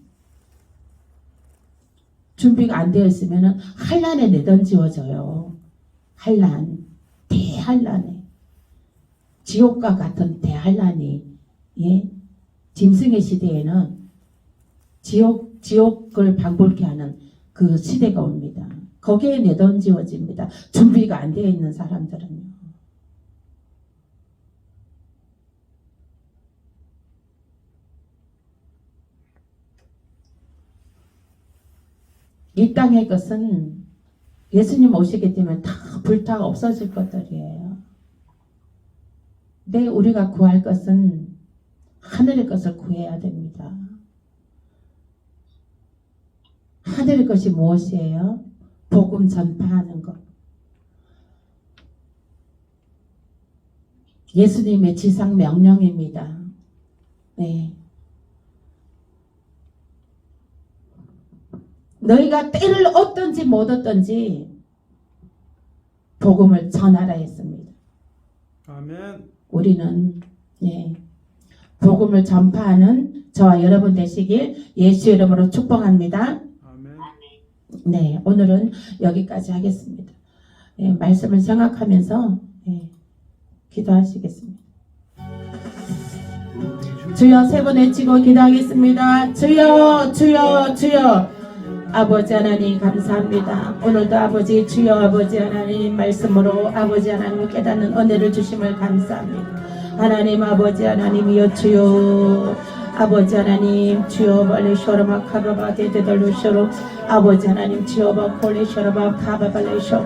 환란에 내던지워져요. 환란, 대환란에, 지옥과 같은 대환란이, 짐승의 시대에는 지옥을 방불케 하는 그 시대가 옵니다. 거기에 내던지워집니다. 준비가 안 되어 있는 사람들은요. 이 땅의 것은 예수님 오시게 되면 다 불타 없어질 것들이에요. 근데 우리가 구할 것은 하늘의 것을 구해야 됩니다. 하늘의 것이 무엇이에요? 복음 전파하는 것. 예수님의 지상 명령입니다. 네. 너희가 때를 얻든지 못 얻든지 복음을 전하라 했습니다. 아멘. 우리는 복음을 전파하는 저와 여러분 되시길 예수 이름으로 축복합니다. 아멘. 네, 오늘은 여기까지 하겠습니다. 말씀을 생각하면서 기도하시겠습니다. 주여 세 번 외치고 기도하겠습니다. 주여 주여 주여. 아버지 하나님 감사합니다. 오늘도 아버지 주여 아버지 하나님 말씀으로 아버지 하나님 깨닫는 은혜를 주심을 감사합니다. 하나님 아버지 하나님이여 주여 아버지 하나님 주여 발레 쇼르마 카바바 데데달로 쇼로 아버지 하나님 주여 바콜레 쇼르마 카바발레 쇼로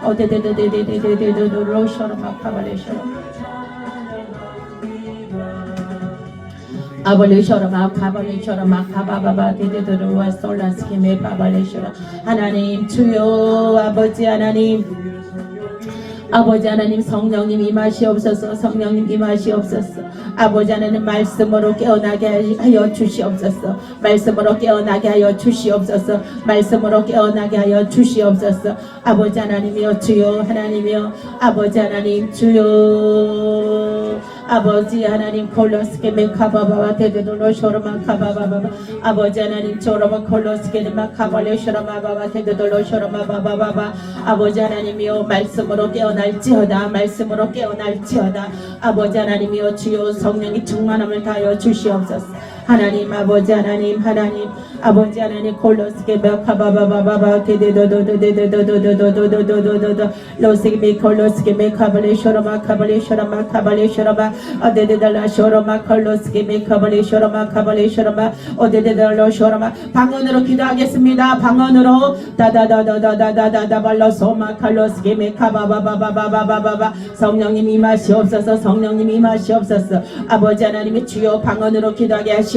어데데데데데데데데로 쇼르마 카발레 쇼로 아벌레셔라 카발레셔라 카바바바 데데드르와 솔라스케메 바발레셔라 하나님 주여 아버지 하나님 성령님 임하시옵소서. 성령님 임하시옵소서. 아버지 하나님 말씀으로 깨어나게 하여 주시옵소서. 말씀으로 깨어나게 하여 주시옵소서. 말씀으로 깨어나게 하여 주시옵소서. 아버지 하나님이여 주여 하나님이여 아버지 하나님 주여 아버지 하나님 콜로스케 메카바바와 데데돌로 쇼르마 카바바바 아버지 하나님 조르마 콜로스케 마카발레 쇼르마 바바 데데돌로 쇼르마 바바바바 아버지 하나님이여 말씀으로 깨어날지어다. 말씀으로 깨어날지어다. 아버지 하나님이여 주여 성령이 충만함을 다하여 주시옵소서. 하나님 아버지 하나님 아버지 하나님 콜로스케 메카바바바바 데데도도도도도도도도도도도도도 로스케 콜로스케 메카발레 쇼르마 카발레 쇼르마 카발레 쇼르마 어데데달라 쇼르마 콜로스케 메카발레 쇼르마 카발레 쇼르마 어데데달라 쇼르마 방언으로 기도하겠습니다. 방언으로 다다다다다다다다 발로소마 콜로스케 메카바바바바바바바바 성령님 임하시옵소서. 성령님 임하시옵소서. 아버지 하나님의 주여 방언으로 기도하게 하시옵소서.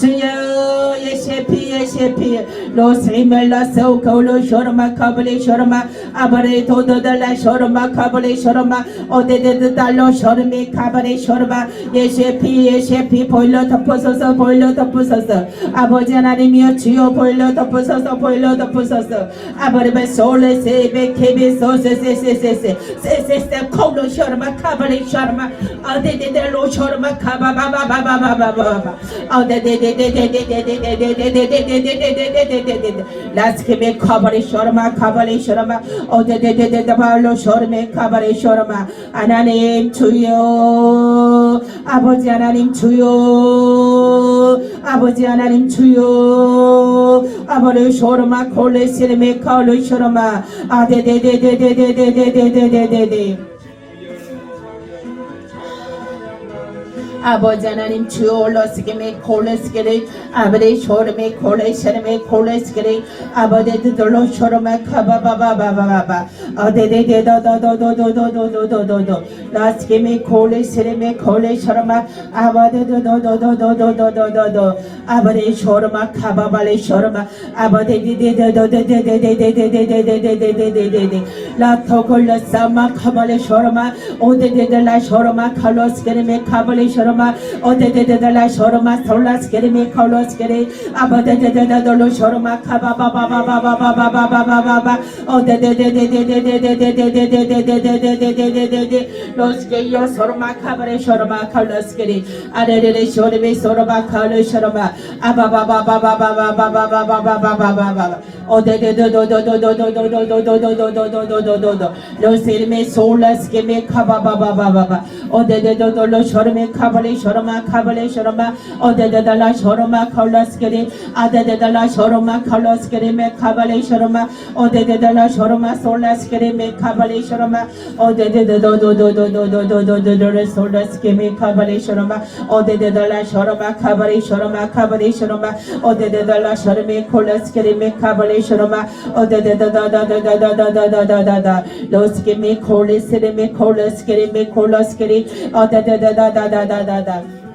주여 예셰피 로스리멜라 세우코로 쇼르마 카블리 쇼르마 아바레 도도달라 쇼르마 카블리 쇼르마 오데데드 달로 쇼르미 카블리 쇼르마 예셰피 보일러 덮으소서 아버지 하나님이여 주여 보일러 덮으소서 아버리베 솔레 세베 케베 소세세세세세 콜로 쇼르마 카블리 쇼르마 오데데델로 쇼르마 카바바바바바바바바 라스케메 카바레 쇼르마 오데데데데 발로 쇼르메 카바레 쇼르마 하나님 주여 아버지 하나님 주여 아버지 하나님 주여 아버지 쇼르마 콜레시르메 콜로 쇼르마 아데데데데데데데데데데데 아버지 하나님 주여 올라스게메 콜레스게레 아버지 쇼르메 콜레스게레 아버지 드돌로 쇼르메 카바바바바바바 어데데데도도도도도도도도도 라스게메 콜레스레메 콜레쇼르마 아버지 도도도도도도도도도 아버지 쇼르마 카바발레 쇼르마 아버지 디데도도도도도도도도도도도도도도도도 라토콜레사마 카발레 쇼르마 오데데델라 쇼르마 칼로스게레메 카발레 쇼르마 오데데데델라 쇼르마 솔라스게레메 콜로스게레 아버데데데돌로 쇼르마 카바바바바바바바바바바바바 오데데데데데데데데데데데데데데데데데 로스게요 소르마 카바레 쇼르마 콜로스게레 아레레레 쇼르메 소르마 콜로 쇼르마 아바바바바바바바바바바바바바바바바 오데데도도도도도도도도도도도도도도도도 로스게메 솔라스게메 카바바바바바바 오데데도돌로 쇼르메 카발레 쇼르마 오데데달라 쇼르마 콜로스게레 아데데달라 쇼르마 콜로스게레메 카발레 쇼르마 오데데달라 쇼르마 솔라스게레메 카발레 쇼르마 오데데도도도도도도도도도도 솔라스게메 카발레 쇼르마 오데데달라 쇼르마 카발레 쇼르마 오데데달라 쇼르메 콜로스게레메 카발레 쇼르마 오데데다다다다다다다다다다 로스게메 콜레스게레메 콜로스게레 오데데다다다다다다